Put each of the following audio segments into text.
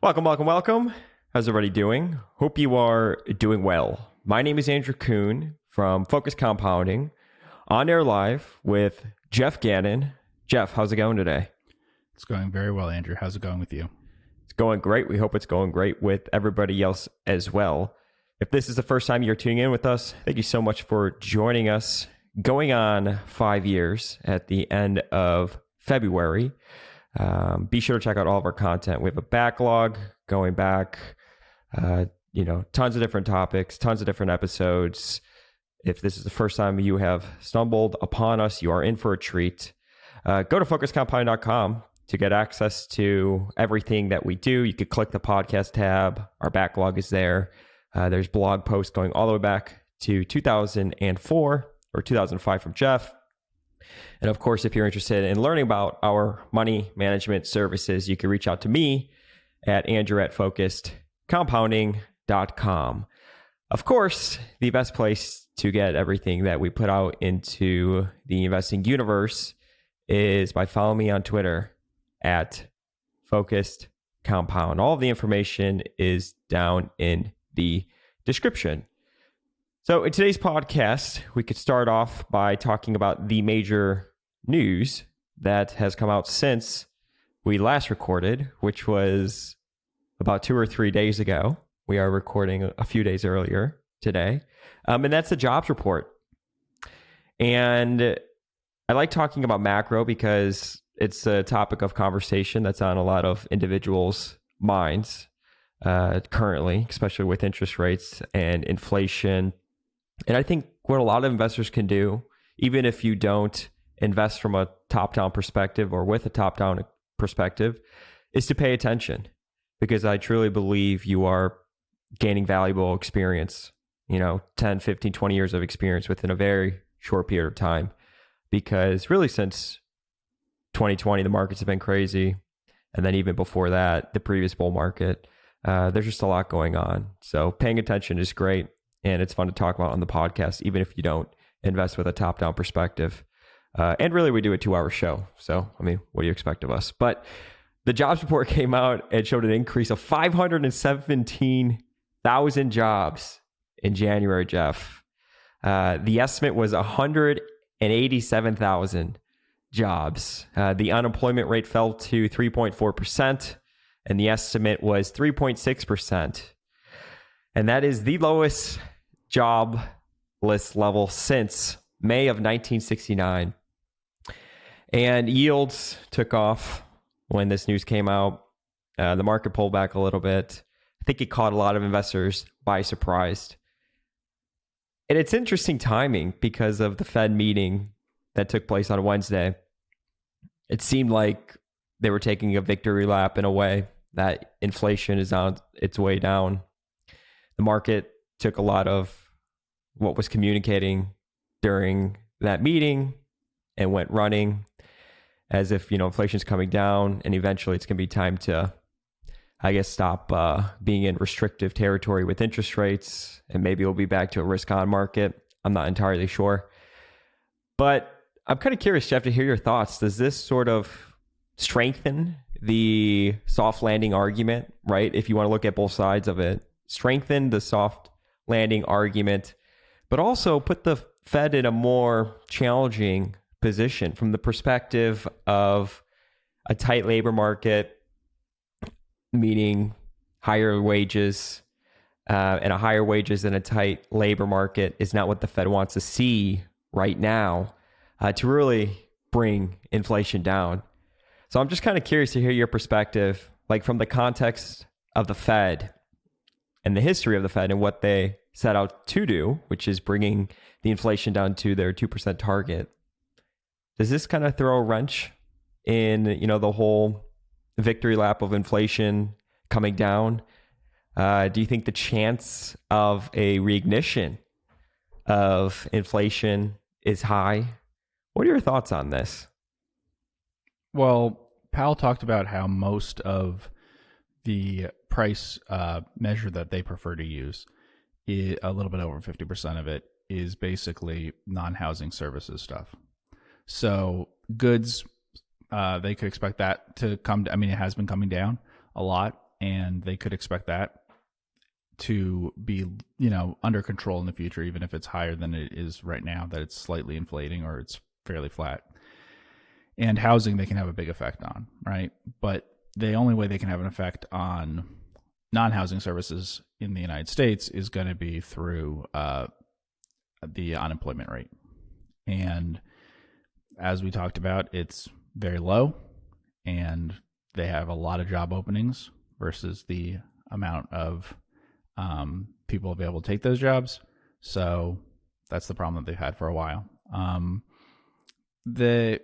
Welcome, welcome, welcome. How's everybody doing? Hope you are doing well. My name is Andrew Kuhn from Focus Compounding, on air live with Geoff Gannon. Geoff, how's it going today? It's going very well, Andrew. How's it going with you? It's going great. We hope it's going great with everybody else as well. If this is the first time you're tuning in with us, thank you so much for joining us. Going on 5 years at the end of February. Be sure to check out all of our content. We have a backlog going back, tons of different topics, tons of different episodes. If this is the first time you have stumbled upon us, you are in for a treat. Go to focuscompounding.com to get access to everything that we do. You could click the podcast tab. Our backlog is there. There's blog posts going all the way back to 2004 or 2005 from Geoff. And of course, if you're interested in learning about our money management services, you can reach out to me at andrew@focusedcompounding.com. Of course, the best place to get everything that we put out into the investing universe is by following me on Twitter at focusedcompound. All of the information is down in the description. So in today's podcast, we could start off by talking about the major news that has come out since we last recorded, which was about 2 or 3 days ago. We are recording a few days earlier today. And that's the jobs report. And I like talking about macro because it's a topic of conversation that's on a lot of individuals' minds currently, especially with interest rates and inflation. And I think what a lot of investors can do, even if you don't invest from a top-down perspective or with a top-down perspective, is to pay attention, because I truly believe you are gaining valuable experience, 10, 15, 20 years of experience within a very short period of time. Because really since 2020, the markets have been crazy. And then even before that, the previous bull market, there's just a lot going on. So paying attention is great. And it's fun to talk about on the podcast, even if you don't invest with a top-down perspective. And really, we do a 2-hour show. So, what do you expect of us? But the jobs report came out and showed an increase of 517,000 jobs in January, Geoff. The estimate was 187,000 jobs. The unemployment rate fell to 3.4%, and the estimate was 3.6%. And that is the lowest jobless level since May of 1969. And yields took off when this news came out. The market pulled back a little bit. I think it caught a lot of investors by surprise. And it's interesting timing because of the Fed meeting that took place on Wednesday. It seemed like they were taking a victory lap in a way, that inflation is on its way down. The market took a lot of what was communicating during that meeting and went running as if, inflation's coming down and eventually it's going to be time to, stop being in restrictive territory with interest rates, and maybe we'll be back to a risk-on market. I'm not entirely sure. But I'm kind of curious, Geoff, to hear your thoughts. Does this sort of strengthen the soft landing argument, right? If you want to look at both sides of it, strengthen the soft landing argument, but also put the Fed in a more challenging position from the perspective of a tight labor market, meaning higher wages, and a higher wages in a tight labor market is not what the Fed wants to see right now to really bring inflation down. So I'm just kind of curious to hear your perspective, like from the context of the Fed and the history of the Fed and what they set out to do, which is bringing the inflation down to their 2% target. Does this kind of throw a wrench in, the whole victory lap of inflation coming down? Do you think the chance of a reignition of inflation is high? What are your thoughts on this? Well, Powell talked about how most of the price measure that they prefer to use, a little bit over 50% of it, is basically non-housing services stuff. So goods, they could expect that to come. It has been coming down a lot, and they could expect that to be, under control in the future, even if it's higher than it is right now, that it's slightly inflating or it's fairly flat. And housing, they can have a big effect on, right? But the only way they can have an effect on non-housing services in the United States is going to be through the unemployment rate. And as we talked about, it's very low, and they have a lot of job openings versus the amount of people available to take those jobs. So that's the problem that they've had for a while. Any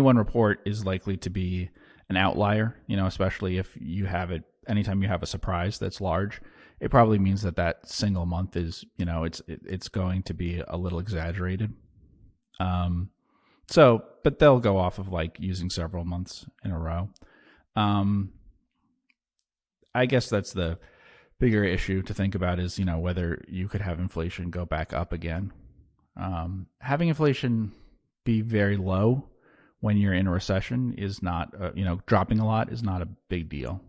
one report is likely to be an outlier, especially if you have it, anytime you have a surprise that's large, it probably means that single month is, it's going to be a little exaggerated. But they'll go off of using several months in a row. I guess that's the bigger issue to think about is, whether you could have inflation go back up again. Having inflation be very low when you're in a recession is not, dropping a lot is not a big deal.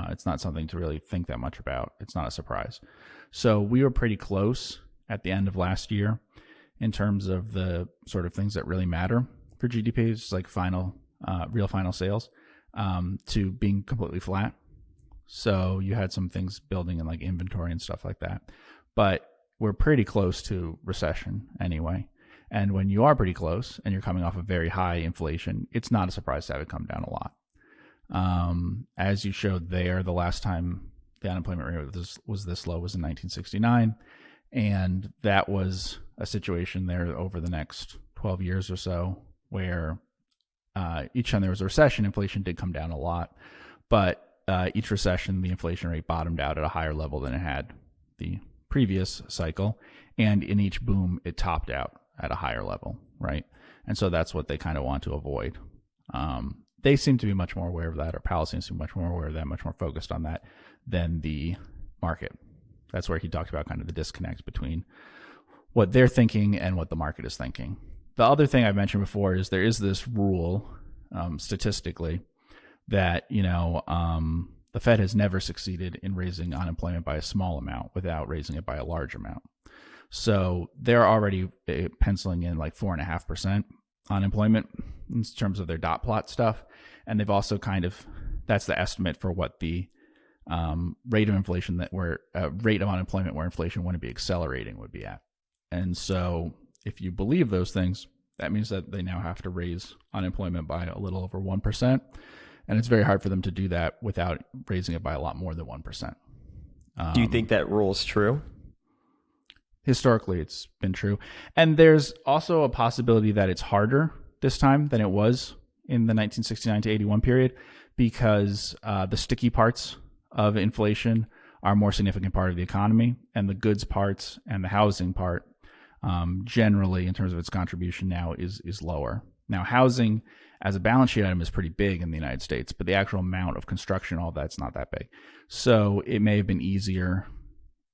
It's not something to really think that much about. It's not a surprise. So we were pretty close at the end of last year in terms of the sort of things that really matter for GDP, just like real final sales, to being completely flat. So you had some things building in inventory and stuff like that. But we're pretty close to recession anyway. And when you are pretty close and you're coming off a very high inflation, it's not a surprise to have it come down a lot. As you showed there, the last time the unemployment rate was this low was in 1969. And that was a situation there over the next 12 years or so where each time there was a recession, inflation did come down a lot. But each recession, the inflation rate bottomed out at a higher level than it had the previous cycle. And in each boom, it topped out at a higher level, right? And so that's what they kind of want to avoid. They seem to be much more aware of that, or Powell seems to be much more aware of that, much more focused on that than the market. That's where he talked about kind of the disconnect between what they're thinking and what the market is thinking. The other thing I mentioned before is there is this rule statistically that, the Fed has never succeeded in raising unemployment by a small amount without raising it by a large amount. So they're already penciling in 4.5% unemployment in terms of their dot plot stuff. And they've also that's the estimate for what the rate of inflation rate of unemployment where inflation wouldn't be accelerating would be at. And so if you believe those things, that means that they now have to raise unemployment by a little over 1%. And it's very hard for them to do that without raising it by a lot more than 1%. Do you think that rule is true? Historically, it's been true. And there's also a possibility that it's harder this time than it was in the 1969 to 81 period because the sticky parts of inflation are a more significant part of the economy, and the goods parts and the housing part generally in terms of its contribution now is lower. Now, housing as a balance sheet item is pretty big in the United States, but the actual amount of construction, all that's not that big. So it may have been easier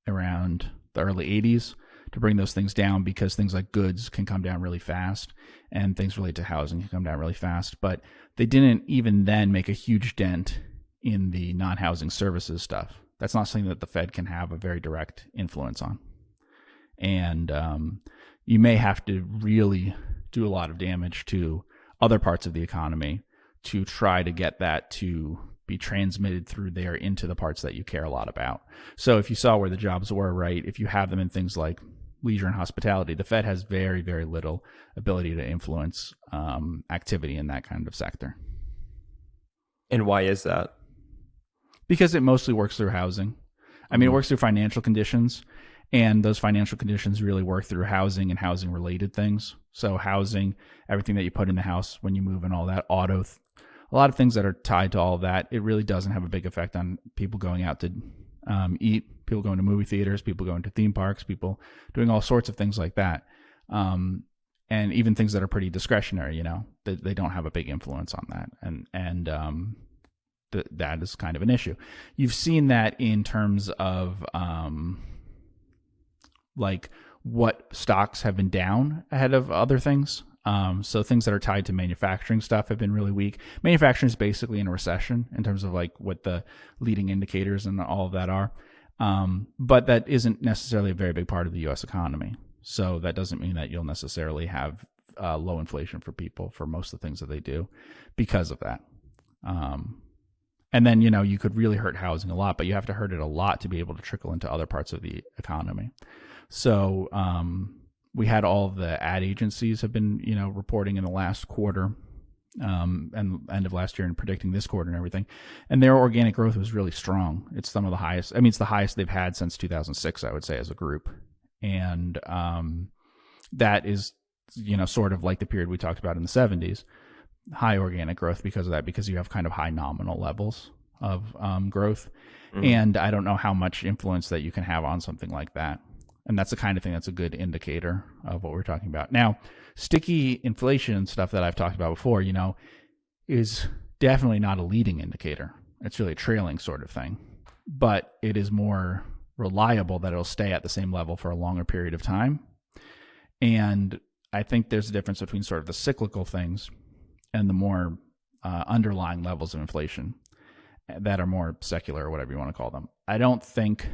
around the early 80s to bring those things down because things like goods can come down really fast and things related to housing can come down really fast. But they didn't even then make a huge dent in the non-housing services stuff. That's not something that the Fed can have a very direct influence on. And you may have to really do a lot of damage to other parts of the economy to try to get that to be transmitted through there into the parts that you care a lot about. So if you saw where the jobs were, right, if you have them in things like leisure and hospitality, the Fed has very, very little ability to influence activity in that kind of sector. And why is that? Because it mostly works through housing. I mean, it works through financial conditions, and those financial conditions really work through housing and housing related things. So housing, everything that you put in the house when you move and all that, a lot of things that are tied to all of that, it really doesn't have a big effect on people going out to eat, people going to movie theaters, people going to theme parks, people doing all sorts of things like that. And even things that are pretty discretionary, they don't have a big influence on that. And that is kind of an issue. You've seen that in terms of like what stocks have been down ahead of other things. So things that are tied to manufacturing stuff have been really weak. Manufacturing is basically in a recession in terms of like what the leading indicators and all of that are. But that isn't necessarily a very big part of the U.S. economy. So that doesn't mean that you'll necessarily have low inflation for people for most of the things that they do because of that. And then, you could really hurt housing a lot, but you have to hurt it a lot to be able to trickle into other parts of the economy. So we had all the ad agencies have been, reporting in the last quarter and end of last year and predicting this quarter and everything. And their organic growth was really strong. It's some of the highest. I mean, it's the highest they've had since 2006, I would say, as a group. And that is, sort of like the period we talked about in the 70s, high organic growth because of that, because you have kind of high nominal levels of growth. Mm-hmm. And I don't know how much influence that you can have on something like that. And that's the kind of thing that's a good indicator of what we're talking about. Now, sticky inflation stuff that I've talked about before, is definitely not a leading indicator. It's really a trailing sort of thing. But it is more reliable that it'll stay at the same level for a longer period of time. And I think there's a difference between sort of the cyclical things and the more underlying levels of inflation that are more secular or whatever you want to call them. I don't think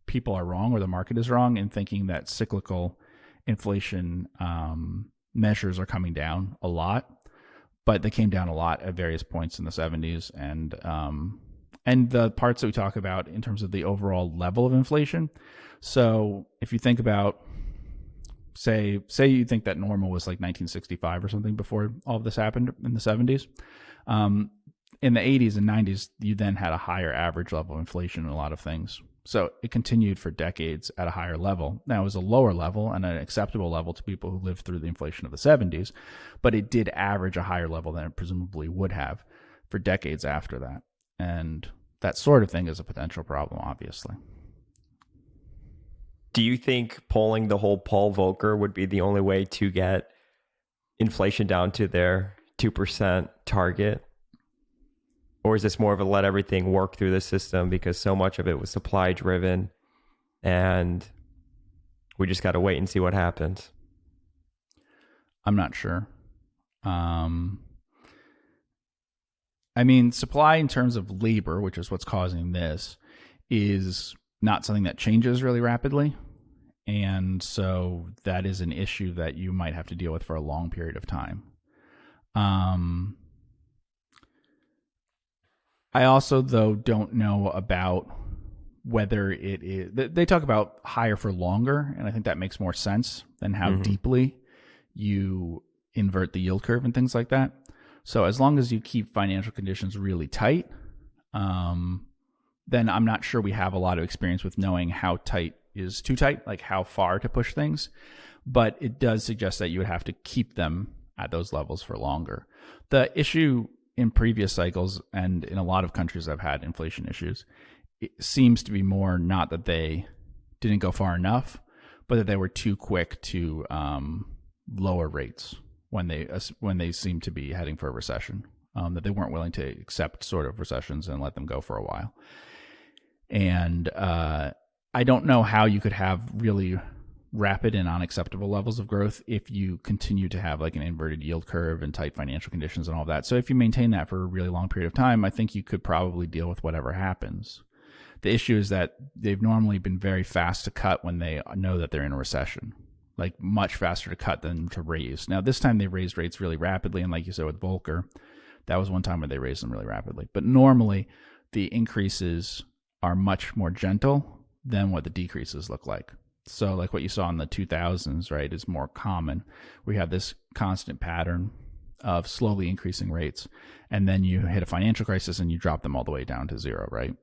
people are wrong or the market is wrong in thinking that cyclical inflation measures are coming down a lot, but they came down a lot at various points in the 70s. And the parts that we talk about in terms of the overall level of inflation. So if you think about, say you think that normal was like 1965 or something before all of this happened in the 70s. In the 80s and 90s, you then had a higher average level of inflation in a lot of things. So it continued for decades at a higher level. Now, it was a lower level and an acceptable level to people who lived through the inflation of the 70s, but it did average a higher level than it presumably would have for decades after that. And that sort of thing is a potential problem, obviously. Do you think polling the whole Paul Volcker would be the only way to get inflation down to their 2% target? Or is this more of a let everything work through the system because so much of it was supply driven and we just got to wait and see what happens? I'm not sure. I mean, supply in terms of labor, which is what's causing this, is not something that changes really rapidly. And so that is an issue that you might have to deal with for a long period of time. I also, though, don't know about whether it is... They talk about higher for longer, and I think that makes more sense than how deeply you invert the yield curve and things like that. So as long as you keep financial conditions really tight, then I'm not sure we have a lot of experience with knowing how tight is too tight, like how far to push things. But it does suggest that you would have to keep them at those levels for longer. The issue in previous cycles and in a lot of countries that have had inflation issues, it seems to be more not that they didn't go far enough, but that they were too quick to lower rates when they seemed to be heading for a recession, that they weren't willing to accept sort of recessions and let them go for a while. And I don't know how you could have really rapid and unacceptable levels of growth if you continue to have like an inverted yield curve and tight financial conditions and all that. So if you maintain that for a really long period of time, I think you could probably deal with whatever happens. The issue is that they've normally been very fast to cut when they know that they're in a recession, like much faster to cut than to raise. Now, this time they raised rates really rapidly. And like you said with Volcker, that was one time where they raised them really rapidly. But normally the increases are much more gentle than what the decreases look like. So like what you saw in the 2000s, right, is more common. We have this constant pattern of slowly increasing rates, and then you hit a financial crisis and you drop them all the way down to zero, right?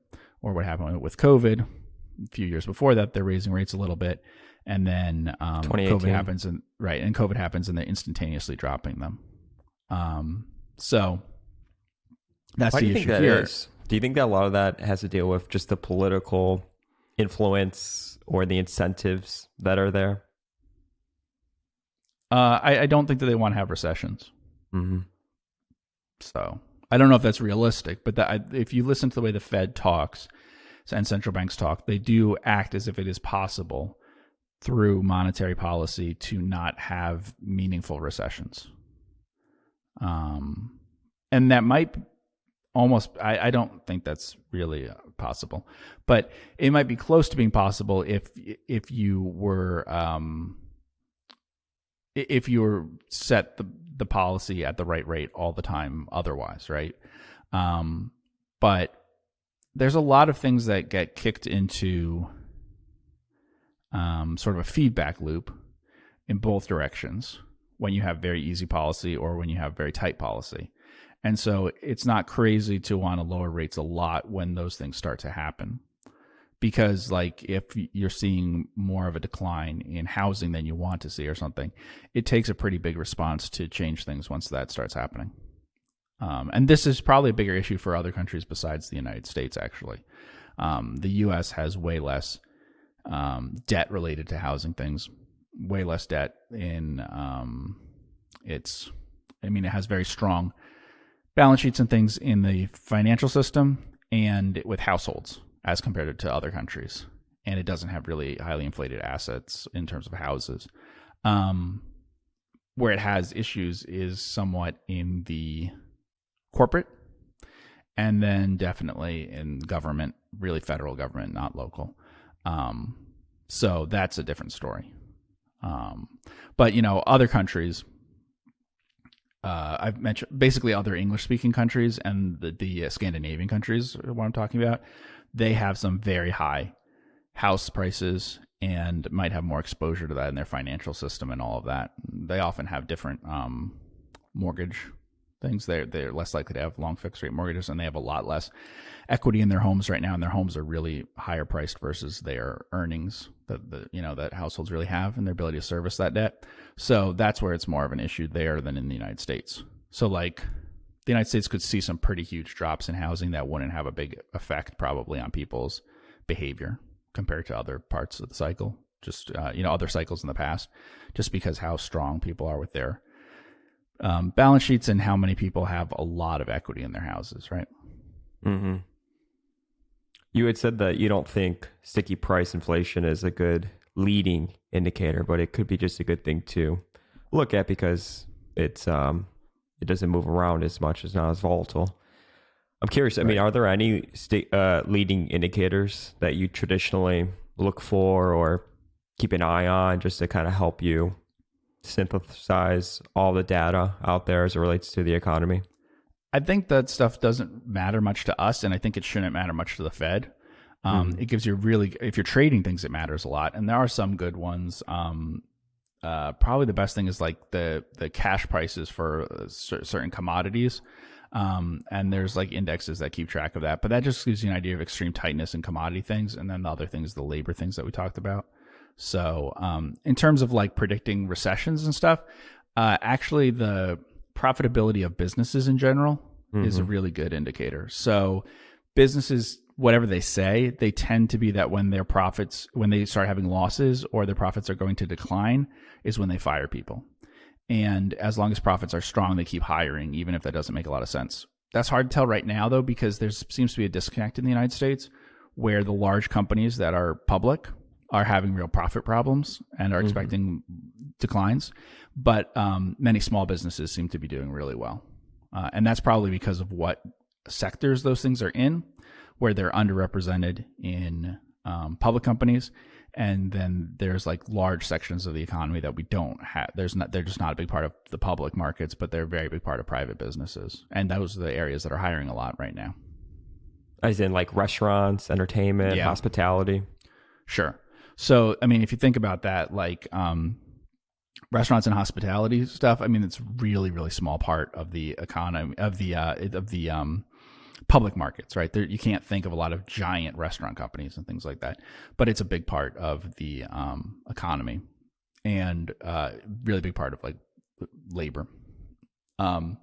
Or what happened with COVID a few years before that, they're raising rates a little bit, and then COVID happens, and COVID happens, and they're instantaneously dropping them. So that's the issue here. Do you think that a lot of that has to deal with just the political influence or the incentives that are there? I don't think that they want to have recessions. Mm-hmm. So I don't know if that's realistic, but if you listen to the way the Fed talks and central banks talk, they do act as if it is possible through monetary policy to not have meaningful recessions. And that might almost, I don't think that's really possible, but it might be close to being possible if you were set the policy at the right rate all the time otherwise, right? But there's a lot of things that get kicked into sort of a feedback loop in both directions when you have very easy policy or when you have very tight policy. And so it's not crazy to want to lower rates a lot when those things start to happen. Because like if you're seeing more of a decline in housing than you want to see or something, it takes a pretty big response to change things once that starts happening. And this is probably a bigger issue for other countries besides the United States, actually. The U.S. has way less debt related to housing things, way less debt in it has very strong balance sheets and things in the financial system and with households as compared to other countries. And it doesn't have really highly inflated assets in terms of houses. Where it has issues is somewhat in the corporate and then definitely in government, really federal government, not local. So that's a different story. But, other countries, I've mentioned basically other English-speaking countries and the Scandinavian countries, what I'm talking about, they have some very high house prices and might have more exposure to that in their financial system and all of that. They often have different mortgage things. They're less likely to have long fixed rate mortgages, and they have a lot less equity in their homes right now, and their homes are really higher priced versus their earnings that households really have and their ability to service that debt. So that's where it's more of an issue there than in the United States. So like the United States could see some pretty huge drops in housing that wouldn't have a big effect probably on people's behavior compared to other parts of the cycle, just other cycles in the past, just because how strong people are with their balance sheets and how many people have a lot of equity in their houses, right? Mm-hmm. You had said that you don't think sticky price inflation is a good leading indicator, but it could be just a good thing to look at because it doesn't move around as much, it's not as volatile. I'm curious, I mean, are there any leading indicators that you traditionally look for or keep an eye on just to kind of help you synthesize all the data out there as it relates to the economy? I think that stuff doesn't matter much to us, and I think it shouldn't matter much to the Fed. It gives you if you're trading things, it matters a lot, and there are some good ones. Probably the best thing is like the cash prices for certain commodities, and there's like indexes that keep track of that. But that just gives you an idea of extreme tightness in commodity things, and then the other things, the labor things that we talked about. So in terms of like predicting recessions and stuff, actually the profitability of businesses in general is a really good indicator. So businesses, whatever they say, they tend to be that when they start having losses or their profits are going to decline is when they fire people. And as long as profits are strong, they keep hiring, even if that doesn't make a lot of sense. That's hard to tell right now, though, because there seems to be a disconnect in the United States where the large companies that are public are having real profit problems and are expecting declines. But many small businesses seem to be doing really well. And that's probably because of what sectors those things are in, where they're underrepresented in public companies. And then there's like large sections of the economy that we don't have. They're just not a big part of the public markets, but they're a very big part of private businesses. And those are the areas that are hiring a lot right now. As in like restaurants, entertainment, hospitality? Sure. So, I mean, if you think about that, like restaurants and hospitality stuff, I mean, it's really, really small part of the economy, of the public markets, right? You can't think of a lot of giant restaurant companies and things like that, but it's a big part of the economy and really big part of like labor. And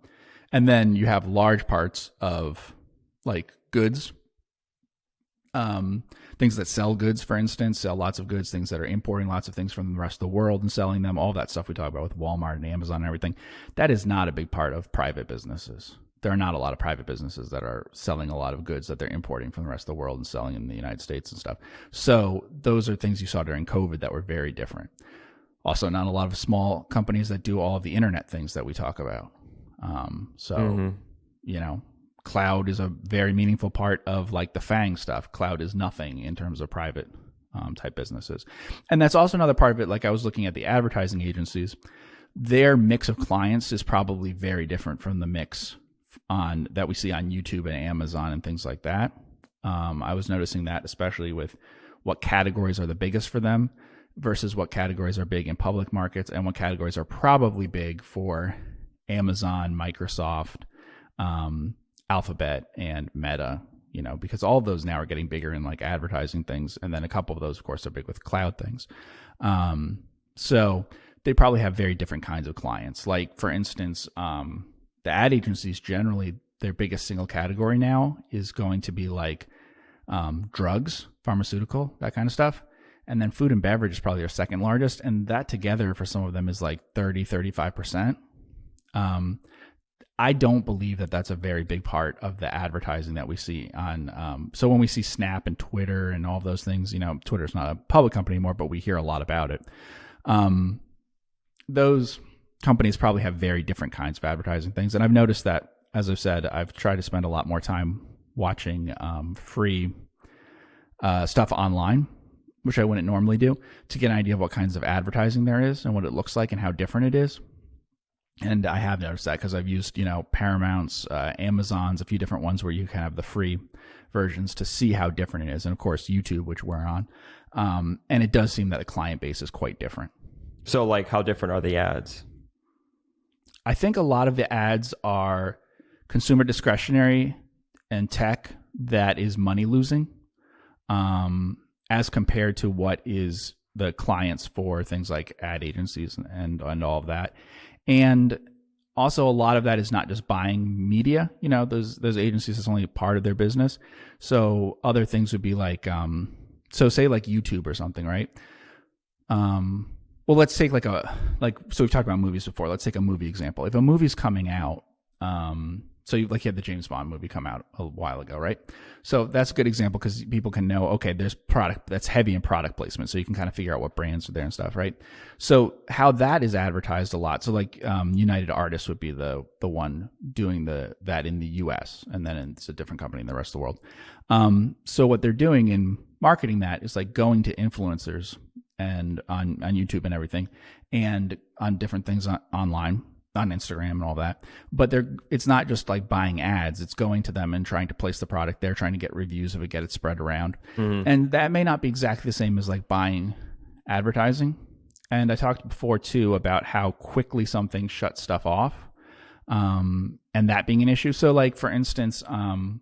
then you have large parts of like goods, things that sell goods, for instance, sell lots of goods, things that are importing lots of things from the rest of the world and selling them, all that stuff we talk about with Walmart and Amazon and everything. That is not a big part of private businesses. there are not a lot of private businesses that are selling a lot of goods that they're importing from the rest of the world and selling in the United States and stuff. So those are things you saw during COVID that were very different. Also, not a lot of small companies that do all of the internet things that we talk about. You know, cloud is a very meaningful part of like the FANG stuff. Cloud is nothing in terms of private type businesses. And that's also another part of it. Like I was looking at the advertising agencies, their mix of clients is probably very different from the mix on that we see on YouTube and Amazon and things like that. I was noticing that especially with what categories are the biggest for them versus what categories are big in public markets and what categories are probably big for Amazon, Microsoft, Alphabet, and Meta, you know, because all of those now are getting bigger in like advertising things. And then a couple of those, of course, are big with cloud things. So they probably have very different kinds of clients. Like, for instance, the ad agencies generally, their biggest single category now is going to be like drugs, pharmaceutical, that kind of stuff. And then food and beverage is probably their second largest. And that together for some of them is like 30-35%. I don't believe that that's a very big part of the advertising that we see on. So when we see Snap and Twitter and all those things, you know, Twitter's not a public company anymore, but we hear a lot about it. Those companies probably have very different kinds of advertising things. And I've noticed that, as I've said, I've tried to spend a lot more time watching free stuff online, which I wouldn't normally do, to get an idea of what kinds of advertising there is and what it looks like and how different it is. And I have noticed that because I've used, you know, Paramount's, Amazon's, a few different ones where you can have the free versions to see how different it is. And of course, YouTube, which we're on. And it does seem that the client base is quite different. So like how different are the ads? I think a lot of the ads are consumer discretionary and tech that is money losing, as compared to what is the clients for things like ad agencies and all of that. And also a lot of that is not just buying media. You know, those agencies, it's only part of their business. So other things would be like, so say like YouTube or something, right? Well, let's take so we've talked about movies before. Let's take a movie example. If a movie's coming out, so you had the James Bond movie come out a while ago, right? So that's a good example because people can know, okay, there's product that's heavy in product placement. So you can kind of figure out what brands are there and stuff, right? So how that is advertised a lot. So like United Artists would be the one doing that in the US, and then it's a different company in the rest of the world. So what they're doing in marketing that is like going to influencers and on YouTube and everything, and on different things online, on Instagram and all that. But it's not just like buying ads. It's going to them and trying to place the product there, trying to get reviews of it, get it spread around. Mm-hmm. And that may not be exactly the same as like buying advertising. And I talked before too about how quickly something shuts stuff off, and that being an issue. So like, for instance, I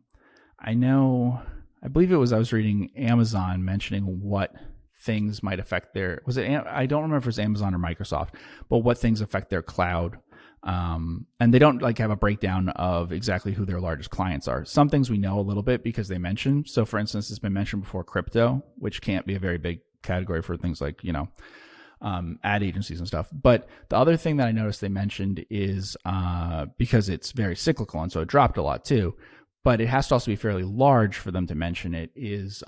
believe I was reading Amazon mentioning what things might affect I don't remember if it was Amazon or Microsoft, but what things affect their cloud. And they don't like have a breakdown of exactly who their largest clients are. Some things we know a little bit because they mention. So for instance, it's been mentioned before crypto, which can't be a very big category for things like, you know, ad agencies and stuff. But the other thing that I noticed they mentioned is, because it's very cyclical and so it dropped a lot too, but it has to also be fairly large for them to mention it, is,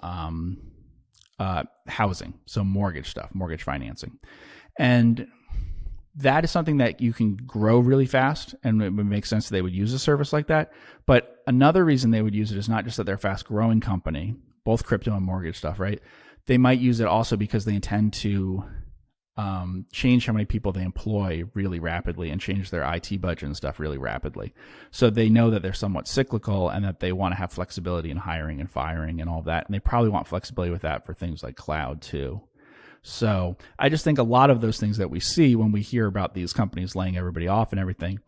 housing. So mortgage stuff, mortgage financing. And that is something that you can grow really fast, and it would make sense that they would use a service like that. But another reason they would use it is not just that they're a fast growing company, both crypto and mortgage stuff, right? They might use it also because they intend to change how many people they employ really rapidly and change their IT budget and stuff really rapidly. So they know that they're somewhat cyclical and that they want to have flexibility in hiring and firing and all that. And they probably want flexibility with that for things like cloud too. So I just think a lot of those things that we see when we hear about these companies laying everybody off and everything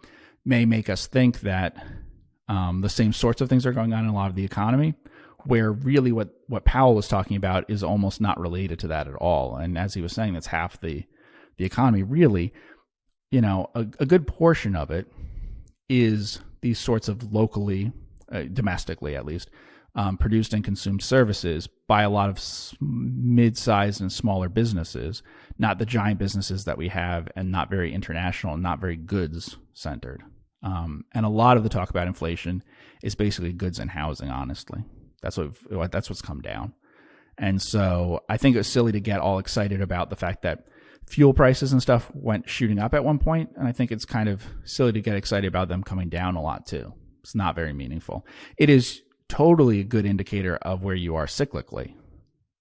may make us think that the same sorts of things are going on in a lot of the economy, where really what Powell was talking about is almost not related to that at all. And as he was saying, that's half the economy. Really, you know, a good portion of it is these sorts of locally, domestically at least, produced and consumed services by a lot of mid-sized and smaller businesses, not the giant businesses that we have, and not very international and not very goods centered. And a lot of the talk about inflation is basically goods and housing, honestly. That's what's come down. And so I think it's silly to get all excited about the fact that fuel prices and stuff went shooting up at one point. And I think it's kind of silly to get excited about them coming down a lot too. It's not very meaningful. It is totally a good indicator of where you are cyclically,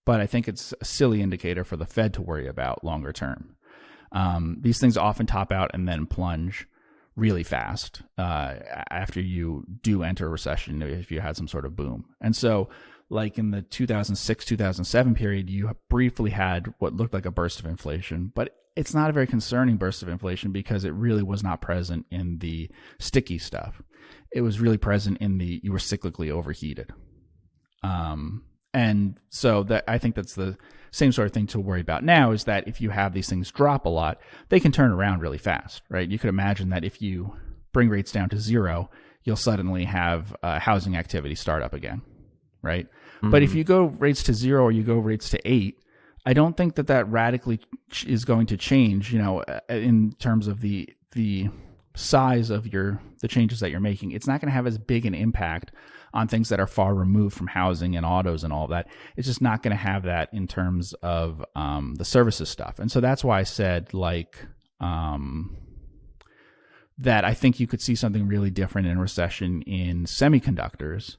but I think it's a silly indicator for the Fed to worry about longer term. These things often top out and then plunge really fast after you do enter a recession if you had some sort of boom. And so like in the 2006-2007 period, you briefly had what looked like a burst of inflation, but it's not a very concerning burst of inflation because it really was not present in the sticky stuff. It was really present in you were cyclically overheated. And so that I think that's the same sort of thing to worry about now, is that if you have these things drop a lot, they can turn around really fast, right? You could imagine that if you bring rates down to 0, you'll suddenly have housing activity start up again, right? Mm-hmm. But if you go rates to 0 or you go rates to 8, I don't think that radically is going to change, in terms of the size of the changes that you're making. It's not going to have as big an impact on things that are far removed from housing and autos and all of that. It's just not going to have that in terms of the services stuff. And so that's why I said that I think you could see something really different in a recession in semiconductors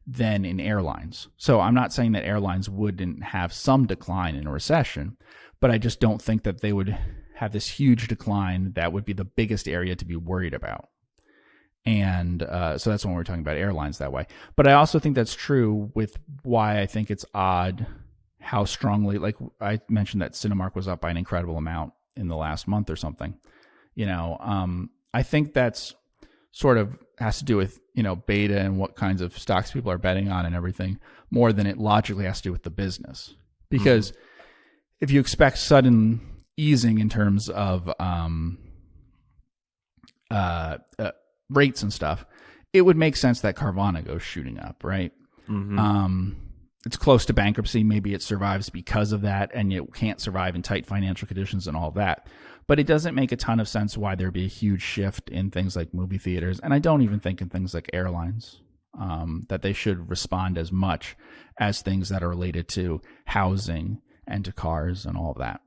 than in airlines. So I'm not saying that airlines wouldn't have some decline in a recession, but I just don't think that they would have this huge decline that would be the biggest area to be worried about. And so that's when we're talking about airlines that way. But I also think that's true with why I think it's odd how strongly, like I mentioned that Cinemark was up by an incredible amount in the last month or something. I think that's sort of has to do with, beta and what kinds of stocks people are betting on and everything, more than it logically has to do with the business. Because if you expect sudden easing in terms of rates and stuff, it would make sense that Carvana goes shooting up, right? Mm-hmm. It's close to bankruptcy. Maybe it survives because of that, and it can't survive in tight financial conditions and all that. But it doesn't make a ton of sense why there'd be a huge shift in things like movie theaters, and I don't even think in things like airlines, that they should respond as much as things that are related to housing and to cars and all of that.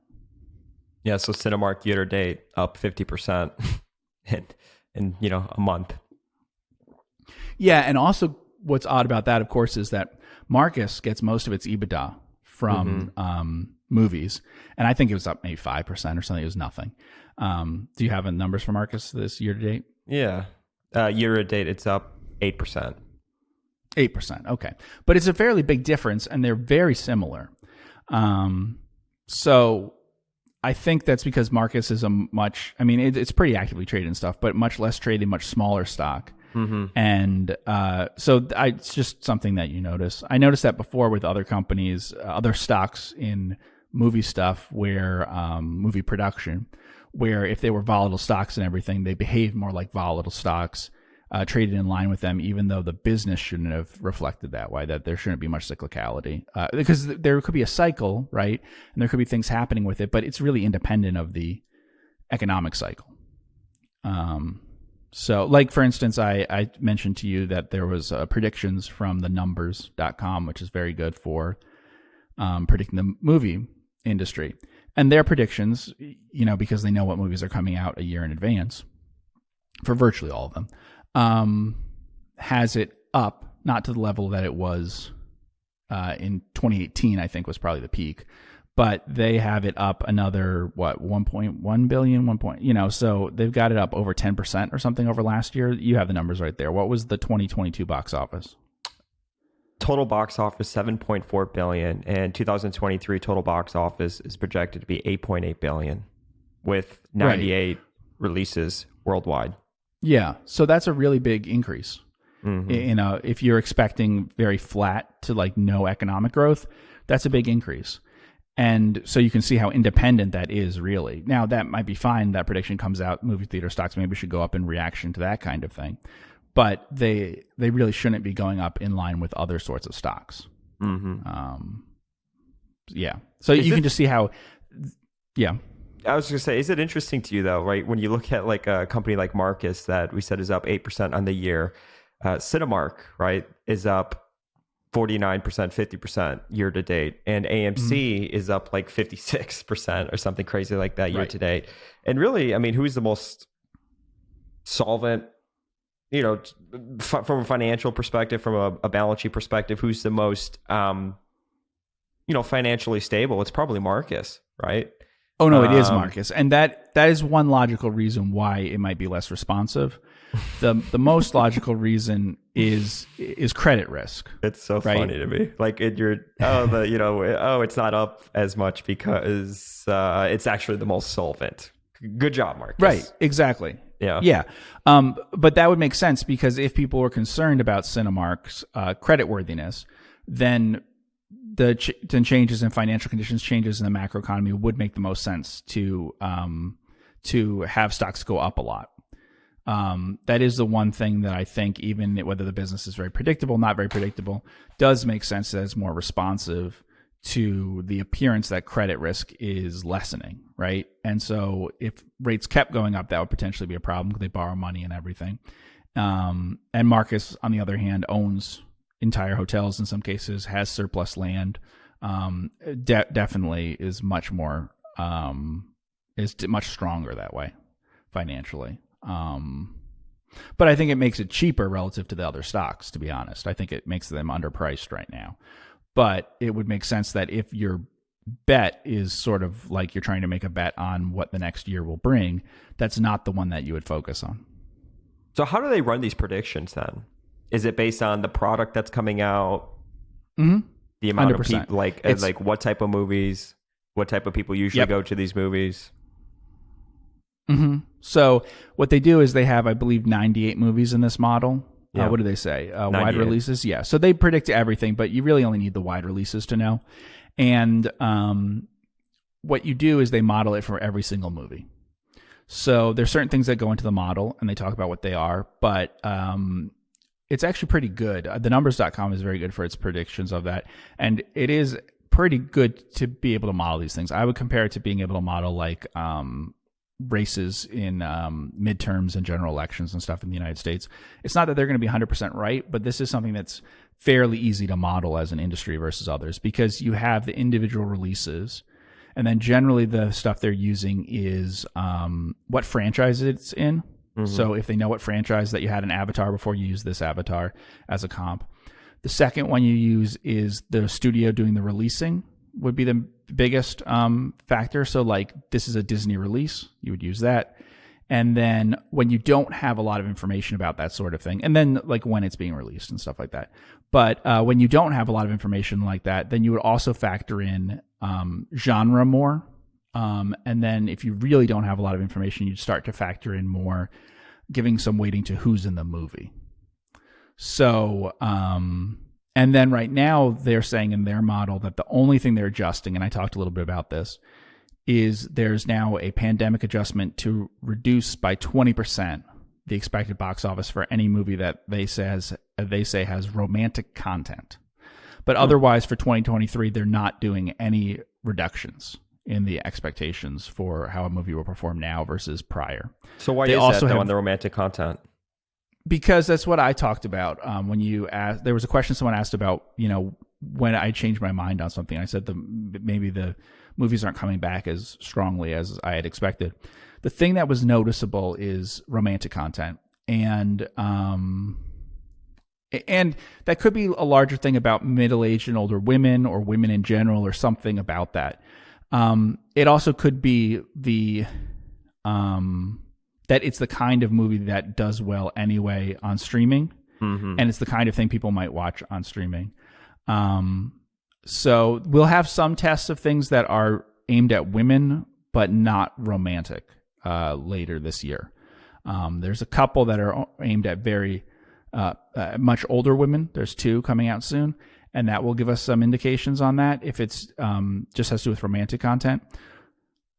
Yeah, so Cinemark year to date up 50% in a month. Yeah, and also what's odd about that, of course, is that Marcus gets most of its EBITDA from movies, and I think it was up maybe 5% or something. It was nothing. Do you have numbers for Marcus this year to date? Yeah, year to date it's up 8%. 8%, okay, but it's a fairly big difference, and they're very similar. So I think that's because Marcus is it's pretty actively traded and stuff, but much less traded, much smaller stock. Mm-hmm. And so it's just something that you notice. I noticed that before with other companies, other stocks in movie stuff, where movie production, where if they were volatile stocks and everything, they behaved more like volatile stocks, traded in line with them, even though the business shouldn't have reflected that way, that there shouldn't be much cyclicality. Because there could be a cycle, right? And there could be things happening with it, but it's really independent of the economic cycle. So, like, for instance, I mentioned to you that there was predictions from the numbers.com, which is very good for predicting the movie industry. And their predictions, because they know what movies are coming out a year in advance, for virtually all of them, has it up, not to the level that it was in 2018, I think was probably the peak, but they have it up another, 1.1 billion, so they've got it up over 10% or something over last year. You have the numbers right there. What was the 2022 box office? Total box office, 7.4 billion, and 2023 total box office is projected to be 8.8 billion with 98 releases worldwide. Yeah, so that's a really big increase. Mm-hmm. If you're expecting very flat to no economic growth, that's a big increase. And so you can see how independent that is, really. Now, that might be fine. That prediction comes out. Movie theater stocks maybe should go up in reaction to that kind of thing. But they really shouldn't be going up in line with other sorts of stocks. Mm-hmm. Yeah. So you can just see how... Yeah. I was going to say, is it interesting to you though, right? When you look at like a company like Marcus that we said is up 8% on the year, Cinemark, right, is up 49%, 50% year to date. And AMC is up like 56% or something crazy like that year to date. And really, I mean, who's the most solvent, you know, from a financial perspective, from a balance sheet perspective, who's the most, you know, financially stable? It's probably Marcus, right? Oh no, it is Marcus, and that is one logical reason why it might be less responsive. The most logical reason is credit risk. It's so funny to me. Like it's not up as much because it's actually the most solvent. Good job, Marcus. Right, exactly. Yeah. But that would make sense because if people were concerned about Cinemark's creditworthiness, then then changes in financial conditions, changes in the macroeconomy would make the most sense to have stocks go up a lot. That is the one thing that I think, even whether the business is very predictable, not very predictable, does make sense that it's more responsive to the appearance that credit risk is lessening, right? And so if rates kept going up, that would potentially be a problem because they borrow money and everything. And Marcus, on the other hand, owns entire hotels in some cases, has surplus land, definitely is much more, is much stronger that way financially. But I think it makes it cheaper relative to the other stocks, to be honest. I think it makes them underpriced right now. But it would make sense that if your bet is sort of like you're trying to make a bet on what the next year will bring, that's not the one that you would focus on. So how do they run these predictions then? Is it based on the product that's coming out? Mm-hmm. The amount 100%. of people, like what type of movies, what type of people usually go to these movies? Mm-hmm. So what they do is they have, I believe, 98 movies in this model. Yeah. What do they say? Wide releases? Yeah. So they predict everything, but you really only need the wide releases to know. And what you do is they model it for every single movie. So there's certain things that go into the model, and they talk about what they are, but it's actually pretty good. Thenumbers.com is very good for its predictions of that. And it is pretty good to be able to model these things. I would compare it to being able to model like races in midterms and general elections and stuff in the United States. It's not that they're going to be 100% right, but this is something that's fairly easy to model as an industry versus others because you have the individual releases. And then generally the stuff they're using is what franchise it's in. Mm-hmm. So if they know what franchise that you had an avatar before, you use this avatar as a comp. The second one you use is the studio doing the releasing would be the biggest factor. So like this is a Disney release, you would use that. And then when you don't have a lot of information about that sort of thing, and then like when it's being released and stuff like that. But when you don't have a lot of information like that, then you would also factor in genre more. And then if you really don't have a lot of information, you'd start to factor in more, giving some weighting to who's in the movie. So, and then right now they're saying in their model that the only thing they're adjusting, and I talked a little bit about this, is there's now a pandemic adjustment to reduce by 20% the expected box office for any movie that they say has romantic content. But otherwise for 2023, they're not doing any reductions in the expectations for how a movie will perform now versus prior. So why is that though on the romantic content? Because that's what I talked about when you asked. There was a question someone asked about, when I changed my mind on something. I said maybe the movies aren't coming back as strongly as I had expected. The thing that was noticeable is romantic content, and that could be a larger thing about middle-aged and older women or women in general or something about that. It also could be that it's the kind of movie that does well anyway on streaming, and it's the kind of thing people might watch on streaming. So we'll have some tests of things that are aimed at women, but not romantic later this year. There's a couple that are aimed at very much older women. There's 2 coming out soon, and that will give us some indications on that if it's just has to do with romantic content.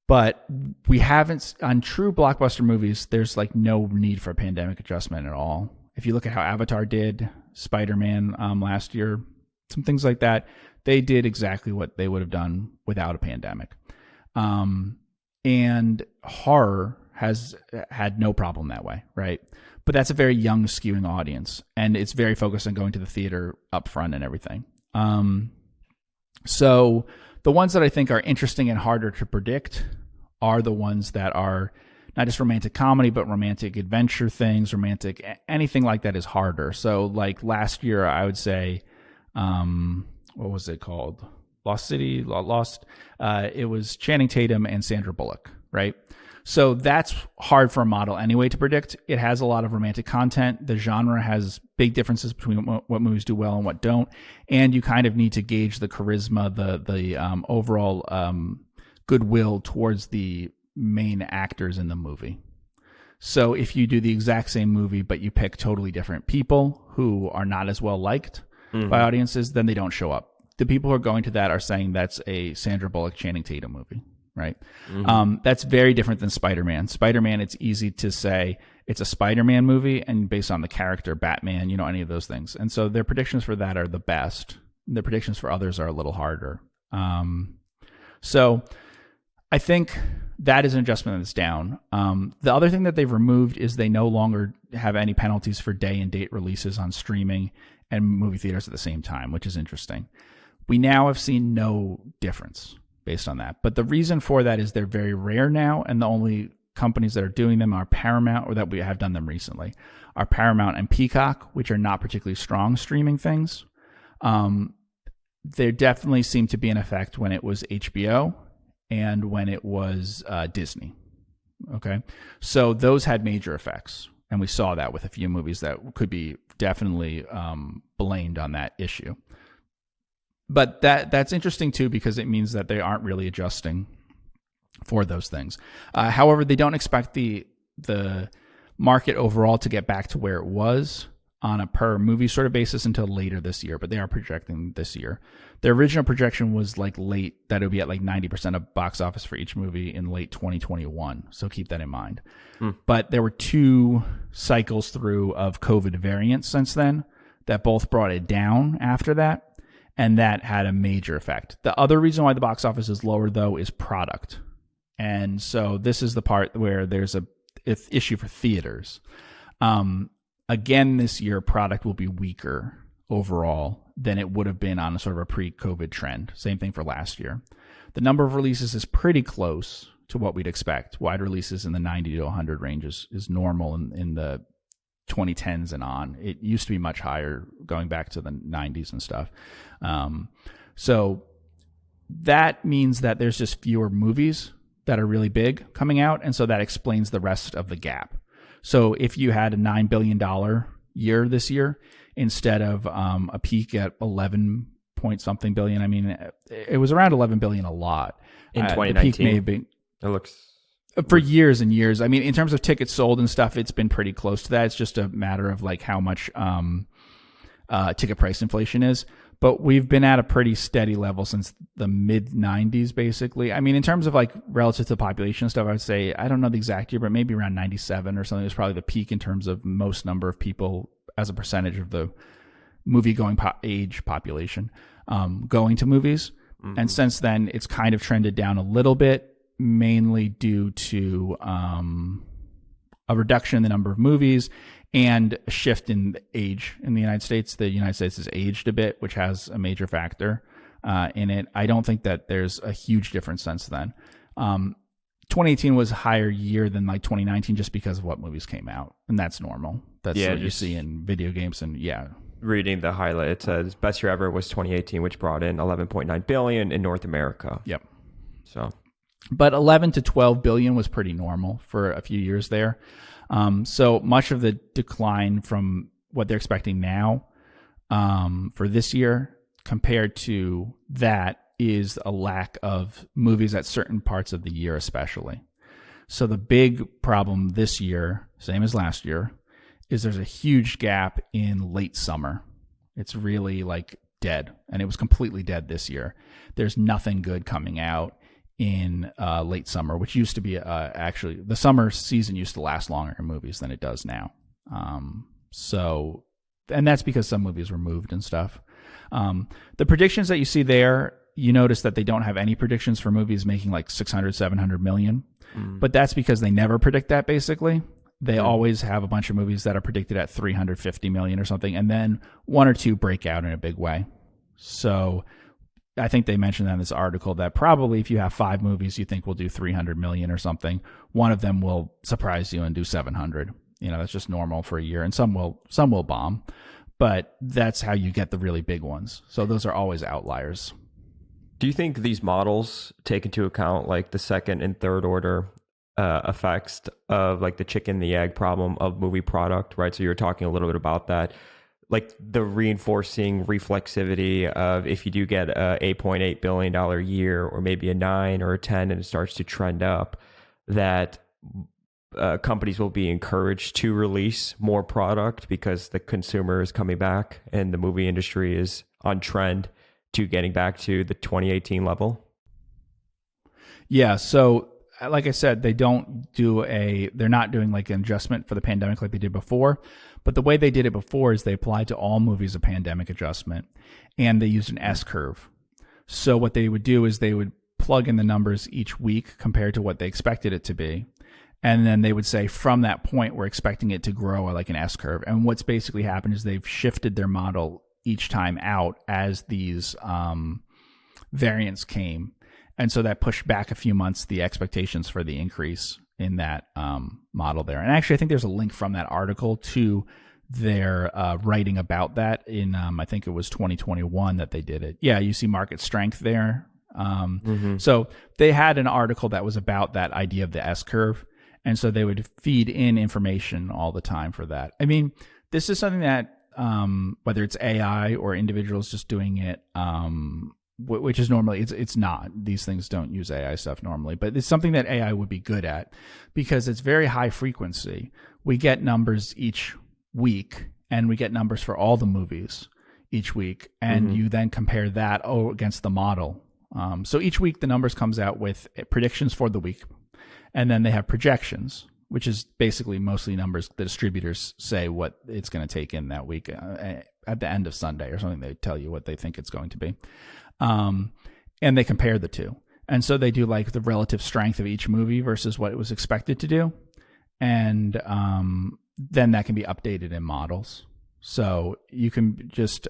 But we haven't, on true blockbuster movies, there's like no need for a pandemic adjustment at all. If you look at how Avatar did, Spider-Man last year, some things like that, they did exactly what they would have done without a pandemic. and horror has had no problem that way, right? But that's a very young skewing audience, and it's very focused on going to the theater up front and everything. So the ones that I think are interesting and harder to predict are the ones that are not just romantic comedy, but romantic adventure things, romantic anything like that is harder. So like last year, I would say, what was it called? Lost City, Lost. It was Channing Tatum and Sandra Bullock, right? So that's hard for a model anyway to predict. It has a lot of romantic content. The genre has big differences between what movies do well and what don't. And you kind of need to gauge the charisma, the overall goodwill towards the main actors in the movie. So if you do the exact same movie, but you pick totally different people who are not as well liked by audiences, then they don't show up. The people who are going to that are saying that's a Sandra Bullock, Channing Tatum movie. Right. That's very different than Spider-Man. Spider-Man, it's easy to say it's a Spider-Man movie and based on the character, Batman, any of those things. And so their predictions for that are the best. The predictions for others are a little harder. So I think that is an adjustment that's down. The other thing that they've removed is they no longer have any penalties for day and date releases on streaming and movie theaters at the same time, which is interesting. We now have seen no difference based on that. But the reason for that is they're very rare now, and the only companies that are doing them are Paramount, or that we have done them recently, are Paramount and Peacock, which are not particularly strong streaming things. There definitely seemed to be an effect when it was HBO and when it was Disney. Okay, so those had major effects, and we saw that with a few movies that could be definitely blamed on that issue. But that's interesting too, because it means that they aren't really adjusting for those things. However, they don't expect the market overall to get back to where it was on a per movie sort of basis until later this year, but they are projecting this year. Their original projection was like late, that it would be at like 90% of box office for each movie in late 2021. So keep that in mind. But there were 2 cycles through of COVID variants since then that both brought it down after that. And that had a major effect. The other reason why the box office is lower, though, is product. And so this is the part where there's a issue for theaters. Again, this year, product will be weaker overall than it would have been on a sort of a pre-COVID trend. Same thing for last year. The number of releases is pretty close to what we'd expect. Wide releases in the 90 to 100 range is normal in the 2010s and on. It used to be much higher going back to the 90s and stuff. So that means that there's just fewer movies that are really big coming out. And so that explains the rest of the gap. So if you had a $9 billion year this year, instead of a peak at 11 point something billion, I mean, it was around 11 billion a lot. In 2019, the peak may have been, it looks... For years and years. I mean, in terms of tickets sold and stuff, it's been pretty close to that. It's just a matter of like how much ticket price inflation is. But we've been at a pretty steady level since the mid 90s, basically. I mean, in terms of like relative to the population stuff, I would say, I don't know the exact year, but maybe around 97 or something was probably the peak in terms of most number of people as a percentage of the movie going age population going to movies. And since then, it's kind of trended down a little bit, mainly due to a reduction in the number of movies and a shift in age in the United States. The United States has aged a bit, which has a major factor in it. I don't think that there's a huge difference since then. 2018 was a higher year than like 2019 just because of what movies came out, and that's normal. That's what you see in video games, and reading the highlight, it says best year ever was 2018, which brought in 11.9 billion in North America. Yep. So... But 11 to 12 billion was pretty normal for a few years there. So much of the decline from what they're expecting now for this year compared to that is a lack of movies at certain parts of the year, especially. So the big problem this year, same as last year, is there's a huge gap in late summer. It's really like dead, and it was completely dead this year. There's nothing good coming out in late summer, which used to be actually the summer season used to last longer in movies than it does now. And that's because some movies were moved and stuff. The predictions that you see there you notice that they don't have any predictions for movies making like 600, 700 million. But that's because they never predict that, basically. They always have a bunch of movies that are predicted at 350 million or something, and then one or two break out in a big way. So I think they mentioned that in this article that probably if you have 5 movies you think will do 300 million or something, one of them will surprise you and do 700. That's just normal for a year, and some will bomb. But that's how you get the really big ones. So those are always outliers. Do you think these models take into account like the second and third order effects of like the chicken and the egg problem of movie product, right? So you're talking a little bit about that, like the reinforcing reflexivity of if you do get a $8.8 billion year, or maybe a 9 or a 10, and it starts to trend up, that companies will be encouraged to release more product because the consumer is coming back and the movie industry is on trend to getting back to the 2018 level? Yeah. So like I said, they're not doing like an adjustment for the pandemic like they did before. But the way they did it before is they applied to all movies a pandemic adjustment, and they used an S curve. So what they would do is they would plug in the numbers each week compared to what they expected it to be. And then they would say, from that point, we're expecting it to grow like an S curve. And what's basically happened is they've shifted their model each time out as these variants came. And so that pushed back a few months the expectations for the increase in that model there. And actually, I think there's a link from that article to their writing about that in, I think it was 2021 that they did it. Yeah, you see market strength there. So they had an article that was about that idea of the S curve. And so they would feed in information all the time for that. I mean, this is something that, whether it's AI or individuals just doing it, which is normally, it's not. These things don't use AI stuff normally, but it's something that AI would be good at because it's very high frequency. We get numbers each week, and we get numbers for all the movies each week, and you then compare that against the model. So each week the numbers comes out with predictions for the week, and then they have projections, which is basically mostly numbers the distributors say what it's going to take in that week. At the end of Sunday or something, they tell you what they think it's going to be. And they compare the two. And so they do like the relative strength of each movie versus what it was expected to do. And then that can be updated in models. So you can just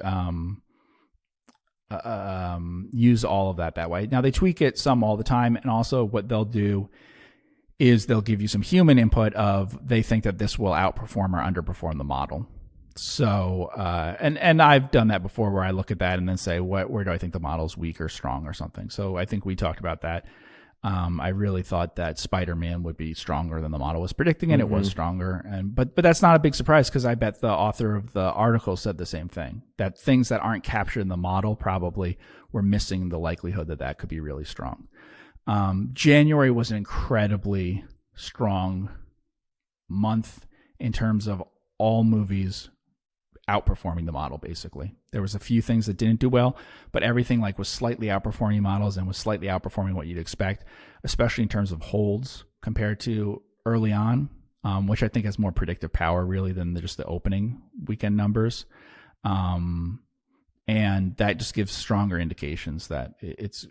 use all of that way. Now, they tweak it some all the time. And also what they'll do is they'll give you some human input of they think that this will outperform or underperform the model. So, and I've done that before where I look at that and then say, where do I think the model's weak or strong or something? So I think we talked about that. I really thought that Spider-Man would be stronger than the model was predicting, and it was stronger. But that's not a big surprise because I bet the author of the article said the same thing, that things that aren't captured in the model probably were missing the likelihood that could be really strong. January was an incredibly strong month in terms of all movies outperforming the model. Basically, there was a few things that didn't do well, but everything like was slightly outperforming models and was slightly outperforming what you'd expect, especially in terms of holds compared to early on, which I think has more predictive power really than just the opening weekend numbers. And that just gives stronger indications that it's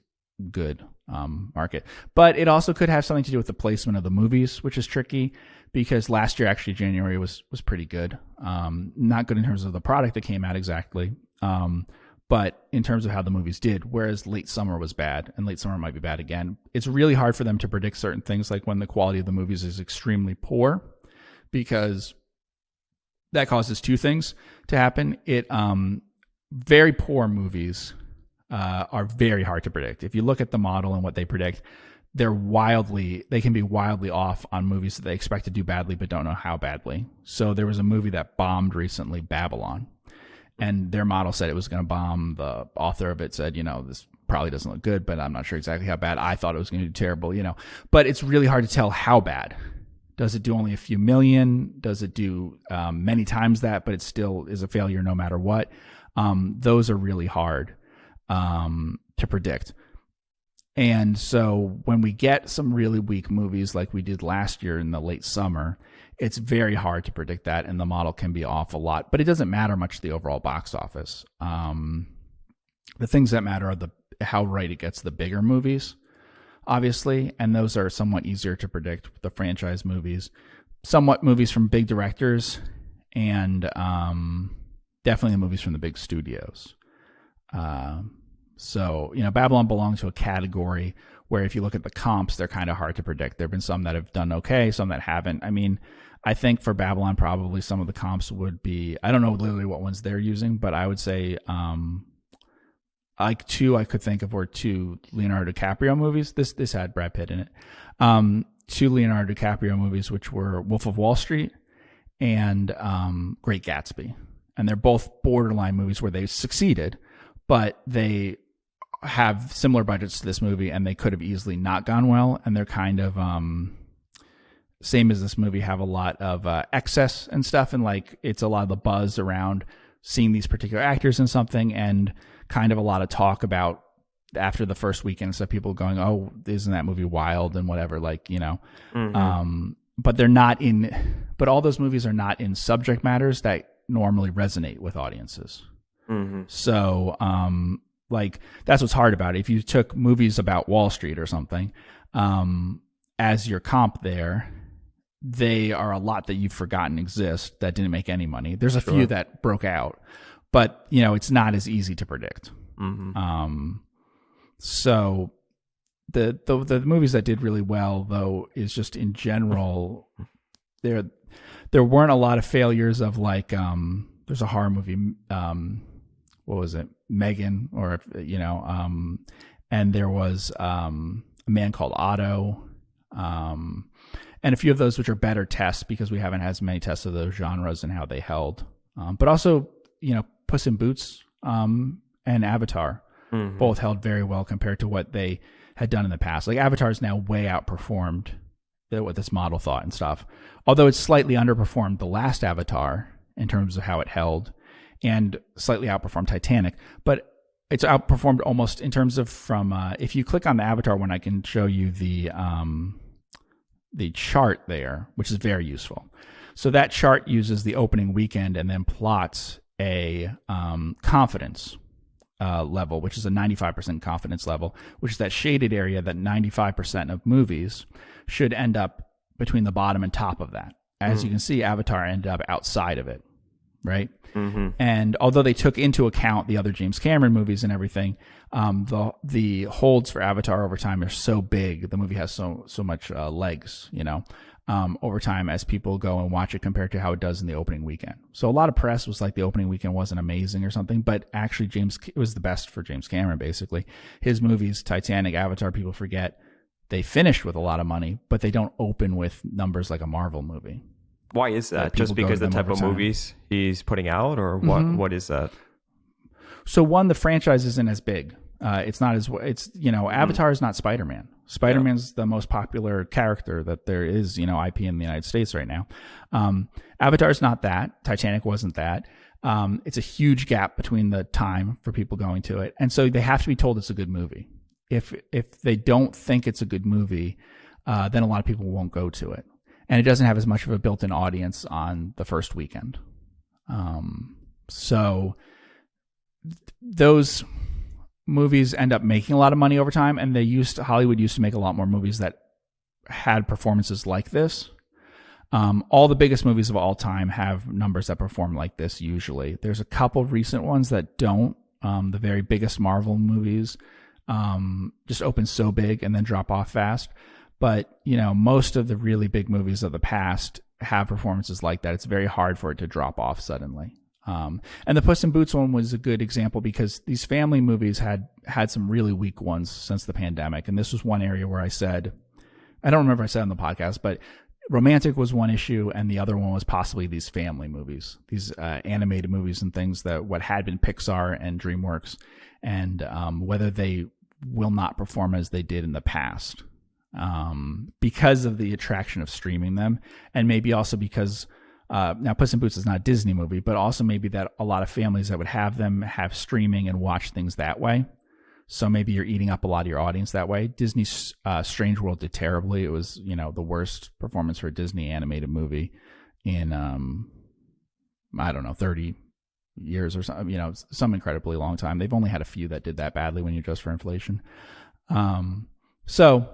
good market. But it also could have something to do with the placement of the movies, which is tricky because last year actually January was pretty good. Not good in terms of the product that came out exactly, but in terms of how the movies did, whereas late summer was bad and late summer might be bad again. It's really hard for them to predict certain things, like when the quality of the movies is extremely poor, because that causes two things to happen. Very poor movies are very hard to predict. If you look at the model and what they predict, they can be wildly off on movies that they expect to do badly but don't know how badly. So there was a movie that bombed recently, Babylon, and their model said it was going to bomb. The author of it said, this probably doesn't look good, but I'm not sure exactly how bad. I thought it was going to do terrible, but it's really hard to tell how bad. Does it do only a few million? Does it do many times that, but it still is a failure no matter what? Those are really hard to predict. And so when we get some really weak movies like we did last year in the late summer, it's very hard to predict that, and the model can be off a lot, but it doesn't matter much to the overall box office. The things that matter are how right it gets the bigger movies, obviously, and those are somewhat easier to predict. The franchise movies, somewhat movies from big directors, and definitely the movies from the big studios. So, Babylon belongs to a category where if you look at the comps, they're kind of hard to predict. There have been some that have done okay, some that haven't. I mean, I think for Babylon, probably some of the comps would be, I don't know literally what ones they're using, but I would say like two I could think of were two Leonardo DiCaprio movies. This had Brad Pitt in it. Two Leonardo DiCaprio movies, which were Wolf of Wall Street and Great Gatsby. And they're both borderline movies where they succeeded, but they have similar budgets to this movie, and they could have easily not gone well. And they're kind of same as this movie, have a lot of excess and stuff, and like it's a lot of the buzz around seeing these particular actors in something, and kind of a lot of talk about after the first weekend, so people going, "Oh, isn't that movie wild?" and whatever, like but they're not in. But all those movies are not in subject matters that normally resonate with audiences. So, like that's what's hard about it. If you took movies about Wall Street or something as your comp there, they are a lot that you've forgotten exist that didn't make any money. There's a few that broke out, but it's not as easy to predict. So the movies that did really well, though, is just in general, there weren't a lot of failures of like there's a horror movie, what was it, Megan, or and there was A Man Called Otto, and a few of those which are better tests because we haven't had as many tests of those genres and how they held. But also, Puss in Boots and Avatar both held very well compared to what they had done in the past. Like Avatar's now way outperformed what this model thought and stuff. Although it's slightly underperformed the last Avatar in terms of how it held, and slightly outperformed Titanic. But it's outperformed almost in terms of from if you click on the Avatar one, I can show you the chart there, which is very useful. So that chart uses the opening weekend and then plots a confidence level, which is a 95% confidence level, which is that shaded area that 95% of movies should end up between the bottom and top of that. As you can see, Avatar ended up outside of it, right? And although they took into account the other James Cameron movies and everything, the holds for Avatar over time are so big. The movie has so much legs, over time as people go and watch it compared to how it does in the opening weekend. So a lot of press was like the opening weekend wasn't amazing or something, but actually it was the best for James Cameron, basically. His movies, Titanic, Avatar, people forget, they finished with a lot of money, but they don't open with numbers like a Marvel movie. Why is that? Just because the type of movies he's putting out, or what? What is that? So one, the franchise isn't as big. It's not as Avatar is not Spider-Man. Spider-Man's the most popular character that there is, IP in the United States right now. Avatar's not that. Titanic wasn't that. It's a huge gap between the time for people going to it, and so they have to be told it's a good movie. If they don't think it's a good movie, then a lot of people won't go to it. And it doesn't have as much of a built-in audience on the first weekend. So those movies end up making a lot of money over time, and Hollywood used to make a lot more movies that had performances like this. All the biggest movies of all time have numbers that perform like this usually. There's a couple recent ones that don't. The very biggest Marvel movies just open so big and then drop off fast. But, most of the really big movies of the past have performances like that. It's very hard for it to drop off suddenly. And the Puss in Boots one was a good example because these family movies had some really weak ones since the pandemic. And this was one area where I said, I don't remember if I said on the podcast, but romantic was one issue. And the other one was possibly these family movies, these animated movies and things that what had been Pixar and DreamWorks, and whether they will not perform as they did in the past. Because of the attraction of streaming them, and maybe also because now Puss in Boots is not a Disney movie, but also maybe that a lot of families that would have them have streaming and watch things that way. So maybe you're eating up a lot of your audience that way. Disney's Strange World did terribly. It was the worst performance for a Disney animated movie in 30 years or some, some incredibly long time. They've only had a few that did that badly when you adjust for inflation. So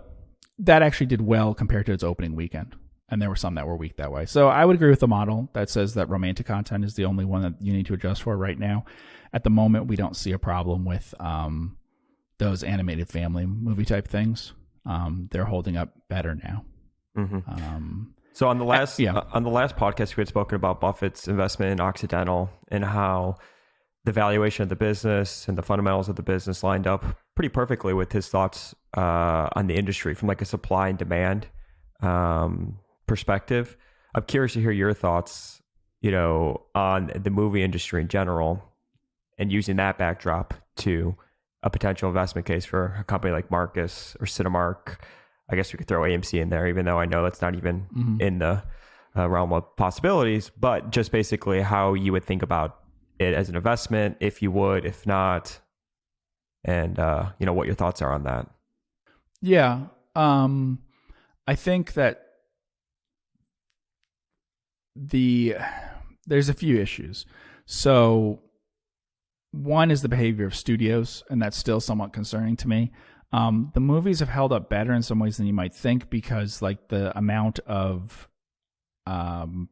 that actually did well compared to its opening weekend. And there were some that were weak that way. So I would agree with the model that says that romantic content is the only one that you need to adjust for right now. At the moment, we don't see a problem with those animated family movie type things. They're holding up better now. So on the last podcast, we had spoken about Buffett's investment in Occidental and how the valuation of the business and the fundamentals of the business lined up pretty perfectly with his thoughts on the industry from like a supply and demand perspective. I'm curious to hear your thoughts, on the movie industry in general and using that backdrop to a potential investment case for a company like Marcus or Cinemark. I guess we could throw AMC in there, even though I know that's not even in the realm of possibilities, but just basically how you would think about it as an investment, if you would, if not, and, what your thoughts are on that. Yeah. I think that there's a few issues. So one is the behavior of studios, and that's still somewhat concerning to me. The movies have held up better in some ways than you might think because like the amount of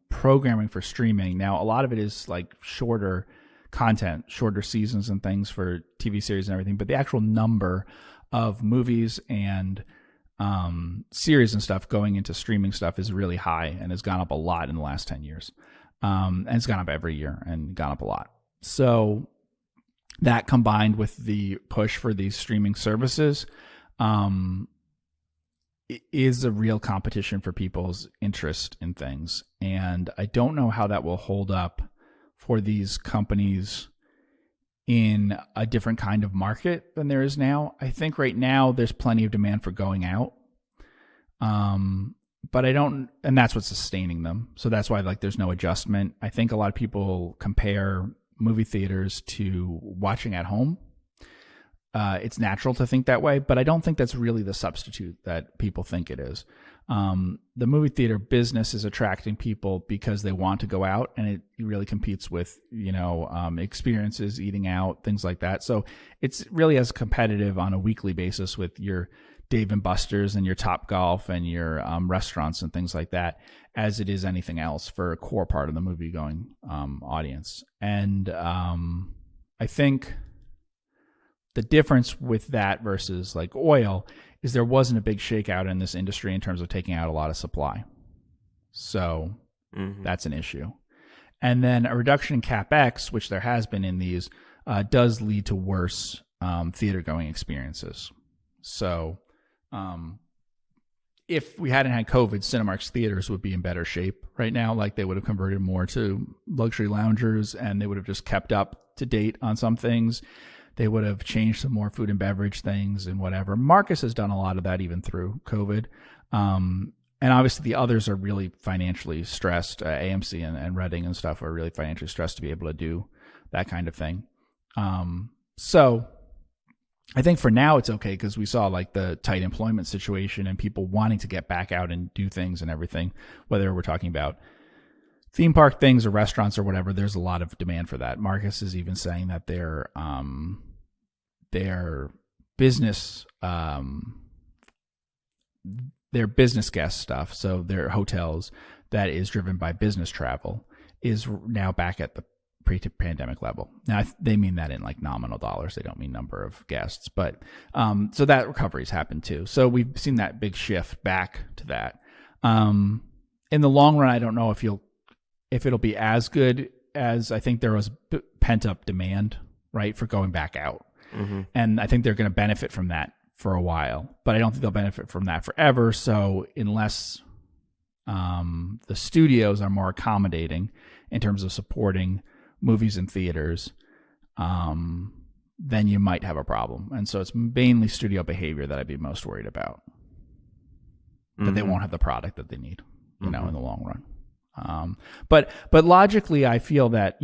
programming for streaming now, a lot of it is like shorter content, shorter seasons and things for TV series and everything, but the actual number of movies and series and stuff going into streaming stuff is really high and has gone up a lot in the last 10 years. And it's gone up every year and gone up a lot. So that combined with the push for these streaming services is a real competition for people's interest in things. And I don't know how that will hold up for these companies in a different kind of market than there is now. I think right now there's plenty of demand for going out. But and that's what's sustaining them. So that's why like there's no adjustment. I think a lot of people compare movie theaters to watching at home. It's natural to think that way, but I don't think that's really the substitute that people think it is. The movie theater business is attracting people because they want to go out, and it really competes with, experiences, eating out, things like that. So it's really as competitive on a weekly basis with your Dave and Buster's and your Top Golf and your restaurants and things like that as it is anything else for a core part of the movie going audience. And I think the difference with that versus like oil is there wasn't a big shakeout in this industry in terms of taking out a lot of supply. So that's an issue. And then a reduction in CapEx, which there has been in these, does lead to worse theater going experiences. So if we hadn't had COVID, Cinemark's theaters would be in better shape right now. Like they would have converted more to luxury loungers and they would have just kept up to date on some things. They would have changed some more food and beverage things and whatever. Marcus has done a lot of that even through COVID. And obviously the others are really financially stressed. AMC and Reading and stuff are really financially stressed to be able to do that kind of thing. So I think for now it's okay because we saw like the tight employment situation and people wanting to get back out and do things and everything, whether we're talking about theme park things or restaurants or whatever. There's a lot of demand for that. Marcus is even saying that their business guest stuff, so their hotels that is driven by business travel, is now back at the pre-pandemic level. Now they mean that in like nominal dollars. They don't mean number of guests, but so that recovery's happened too. So we've seen that big shift back to that. In the long run, I don't know if it'll be as good as I think there was pent up demand, right, for going back out. And I think they're going to benefit from that for a while, but I don't think they'll benefit from that forever. So unless the studios are more accommodating in terms of supporting movies and theaters, then you might have a problem. And so it's mainly studio behavior that I'd be most worried about. That they won't have the product that they need, in the long run. But logically, I feel that,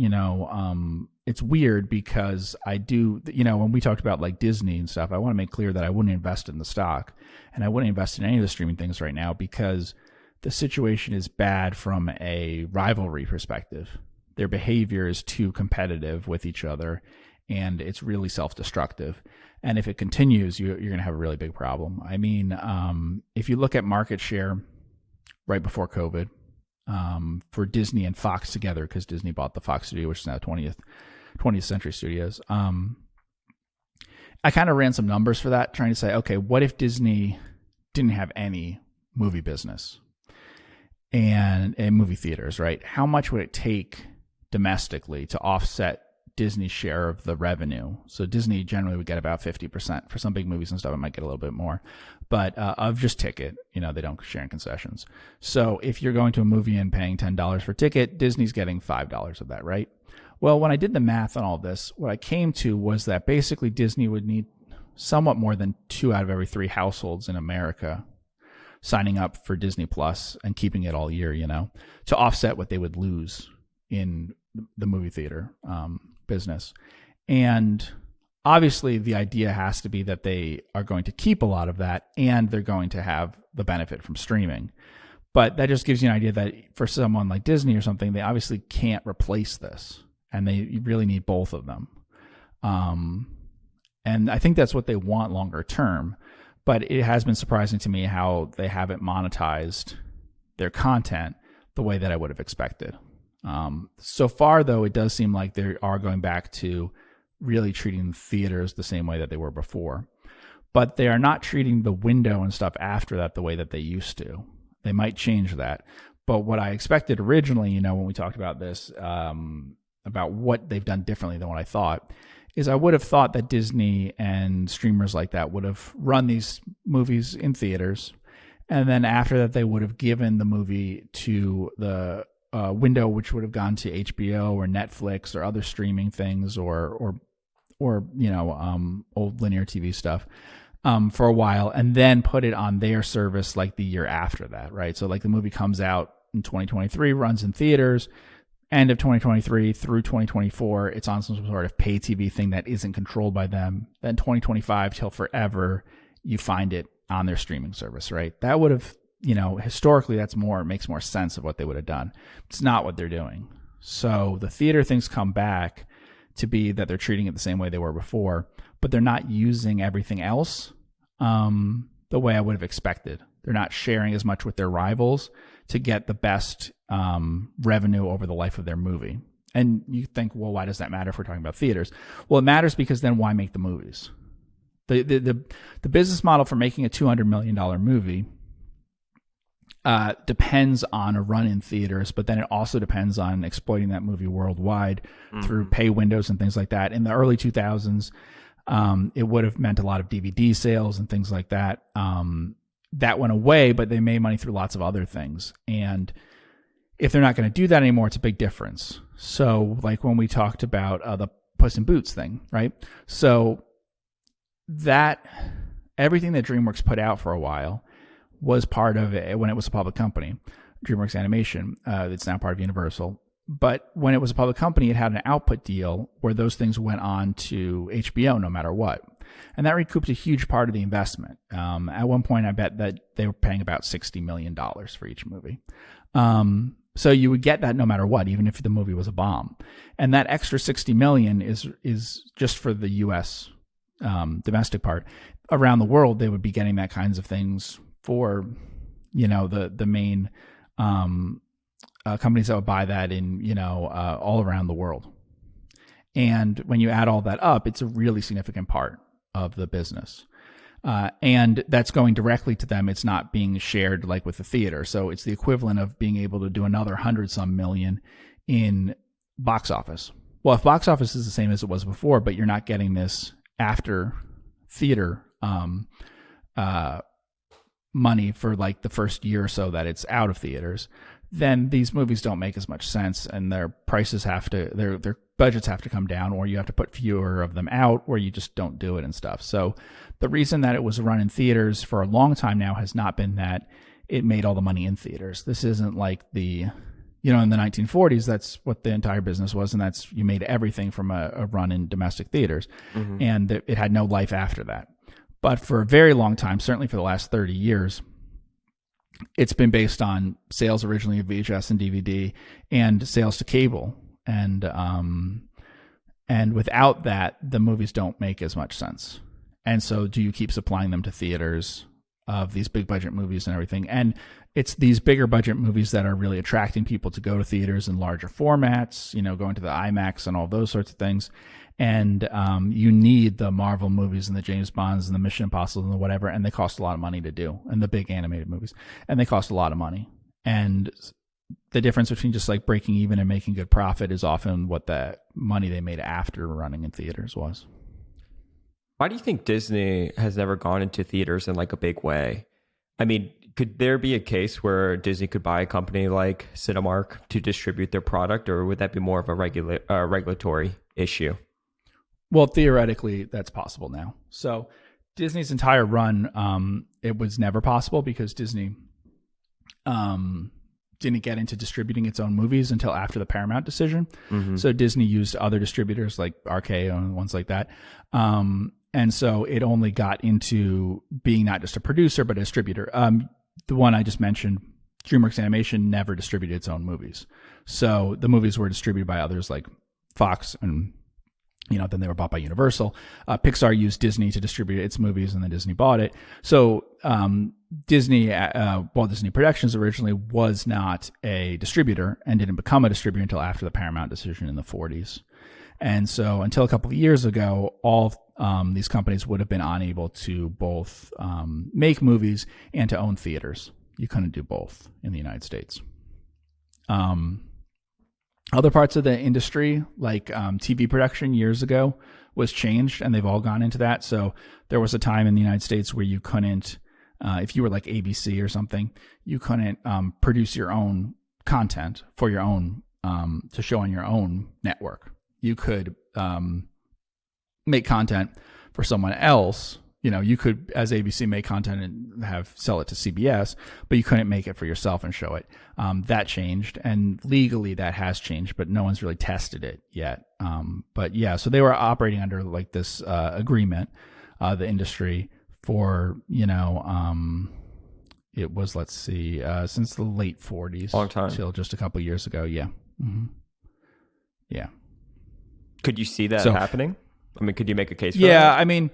it's weird because I do, when we talked about like Disney and stuff, I want to make clear that I wouldn't invest in the stock and I wouldn't invest in any of the streaming things right now because the situation is bad from a rivalry perspective. their behavior is too competitive with each other, and it's really self-destructive. And if it continues, you're going to have a really big problem. I mean, if you look at market share right before COVID, for Disney and Fox together, because Disney bought the Fox studio, which is now 20th Century Studios. I kind of ran some numbers for that, trying to say, okay, what if Disney didn't have any movie business and movie theaters, right? How much would it take domestically to offset Disney's share of the revenue? So Disney generally would get about 50%. For some big movies and stuff, it might get a little bit more. But of just ticket, they don't share in concessions. So if you're going to a movie and paying $10 for ticket, Disney's getting $5 of that, right? Well, when I did the math on all this, what I came to was that basically Disney would need somewhat more than 2 out of every 3 households in America signing up for Disney Plus and keeping it all year, to offset what they would lose in the movie theater business. And obviously the idea has to be that they are going to keep a lot of that and they're going to have the benefit from streaming. But that just gives you an idea that for someone like Disney or something, they obviously can't replace this. And they really need both of them. And I think that's what they want longer term. But it has been surprising to me how they haven't monetized their content the way that I would have expected. So far, though, it does seem like they are going back to really treating theaters the same way that they were before. But they are not treating the window and stuff after that the way that they used to. They might change that. But what I expected originally, when we talked about this, about what they've done differently than what I thought, is I would have thought that Disney and streamers like that would have run these movies in theaters. And then after that, they would have given the movie to the window, which would have gone to HBO or Netflix or other streaming things or old linear TV stuff for a while, and then put it on their service like the year after that, right? So like the movie comes out in 2023, runs in theaters, end of 2023 through 2024, it's on some sort of pay TV thing that isn't controlled by them. Then 2025 till forever, you find it on their streaming service, right? That would have, historically, makes more sense of what they would have done. It's not what they're doing. So the theater things come back to be that they're treating it the same way they were before, but they're not using everything else the way I would have expected. They're not sharing as much with their rivals to get the best revenue over the life of their movie. And you think, well, why does that matter if we're talking about theaters? Well, it matters because then why make the movies? The business model for making a $200 million movie depends on a run in theaters, but then it also depends on exploiting that movie worldwide through pay windows and things like that. In the early 2000s, it would have meant a lot of DVD sales and things like that. That went away, but they made money through lots of other things. And if they're not going to do that anymore, it's a big difference. So like when we talked about the Puss in Boots thing, right? So that everything that DreamWorks put out for a while was part of it when it was a public company, DreamWorks Animation. It's now part of Universal. But when it was a public company, it had an output deal where those things went on to HBO no matter what. And that recouped a huge part of the investment. At one point, I bet that they were paying about $60 million for each movie. So you would get that no matter what, even if the movie was a bomb. And that extra $60 million is just for the U.S. Domestic part. Around the world, they would be getting that kinds of things for, the main companies that would buy that in, all around the world. And when you add all that up, it's a really significant part of the business. And that's going directly to them. It's not being shared like with the theater. So it's the equivalent of being able to do another 100-some million in box office. Well, if box office is the same as it was before, but you're not getting this after theater money for like the first year or so that it's out of theaters, then these movies don't make as much sense, and their prices their budgets have to come down, or you have to put fewer of them out, or you just don't do it and stuff. So the reason that it was run in theaters for a long time now has not been that it made all the money in theaters. This isn't like in the 1940s, that's what the entire business was, and that's you made everything from a run in domestic theaters, and it had no life after that. But for a very long time, certainly for the last 30 years, it's been based on sales originally of VHS and DVD and sales to cable. and without that, the movies don't make as much sense. And so, do you keep supplying them to theaters of these big budget movies and everything? And it's these bigger budget movies that are really attracting people to go to theaters in larger formats, going to the IMAX and all those sorts of things. And you need the Marvel movies and the James Bonds and the Mission Impossible and the whatever, and they cost a lot of money to do, and the big animated movies, and they cost a lot of money. And the difference between just like breaking even and making good profit is often what the money they made after running in theaters was. Why do you think Disney has never gone into theaters in like a big way? I mean, could there be a case where Disney could buy a company like Cinemark to distribute their product, or would that be more of a regulatory issue? Well, theoretically, that's possible now. So Disney's entire run, it was never possible because Disney didn't get into distributing its own movies until after the Paramount decision. Mm-hmm. So Disney used other distributors like RKO and ones like that. And so it only got into being not just a producer, but a distributor. The one I just mentioned, DreamWorks Animation, never distributed its own movies. So the movies were distributed by others like Fox, and then they were bought by Universal. Pixar used Disney to distribute its movies, and then Disney bought it. So Disney, Walt Disney Productions originally was not a distributor and didn't become a distributor until after the Paramount decision in the 40s. And so until a couple of years ago, all these companies would have been unable to both make movies and to own theaters. You couldn't do both in the United States. Other parts of the industry, like TV production years ago, was changed, and they've all gone into that. So there was a time in the United States where you couldn't, if you were like ABC or something, you couldn't produce your own content for your own, to show on your own network. You could make content for someone else. You could, as ABC, make content and sell it to CBS, but you couldn't make it for yourself and show it. That changed, and legally that has changed, but no one's really tested it yet. But yeah, so they were operating under like this agreement, the industry, for it was, let's see, since the late 40s, long time, till just a couple of years ago. Yeah, mm-hmm. Yeah. Could you see that happening? I mean, could you make a case for that? Yeah, I mean,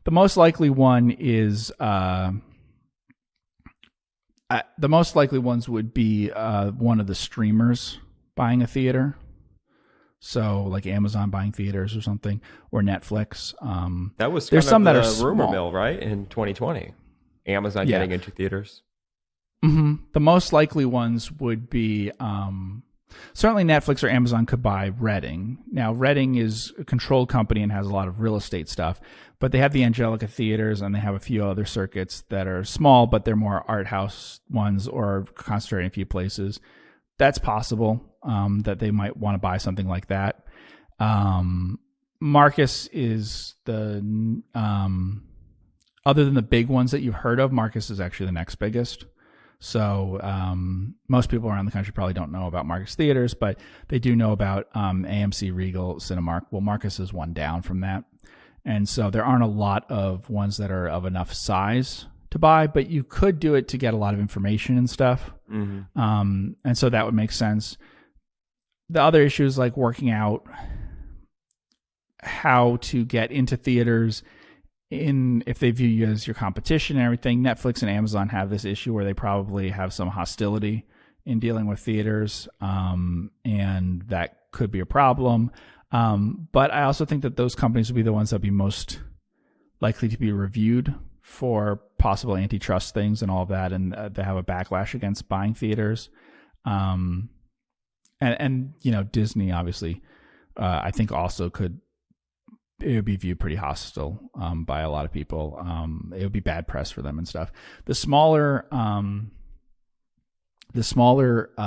the most likely one is the most likely ones would be one of the streamers buying a theater. So like Amazon buying theaters or something, or Netflix. That was there's some that are rumor mill, right? In 2020, Amazon getting into theaters. Mm-hmm. The most likely ones would be certainly Netflix or Amazon could buy Reading. Now, Reading is a controlled company and has a lot of real estate stuff, but they have the Angelica theaters, and they have a few other circuits that are small, but they're more art house ones or concentrating in a few places. That's possible that they might want to buy something like that. Marcus is the, other than the big ones that you've heard of, Marcus is actually the next biggest. So most people around the country probably don't know about Marcus Theaters, but they do know about AMC, Regal, Cinemark. Well, Marcus is one down from that. And so there aren't a lot of ones that are of enough size to buy, but you could do it to get a lot of information and stuff. Mm-hmm. And so that would make sense. The other issue is like working out how to get into theaters if they view you as your competition and everything. Netflix and Amazon have this issue where they probably have some hostility in dealing with theaters, and that could be a problem. But I also think that those companies would be the ones that would be most likely to be reviewed for possible antitrust things and all of that, and they have a backlash against buying theaters. And Disney obviously, I think also it would be viewed pretty hostile by a lot of people. It would be bad press for them and stuff. The smaller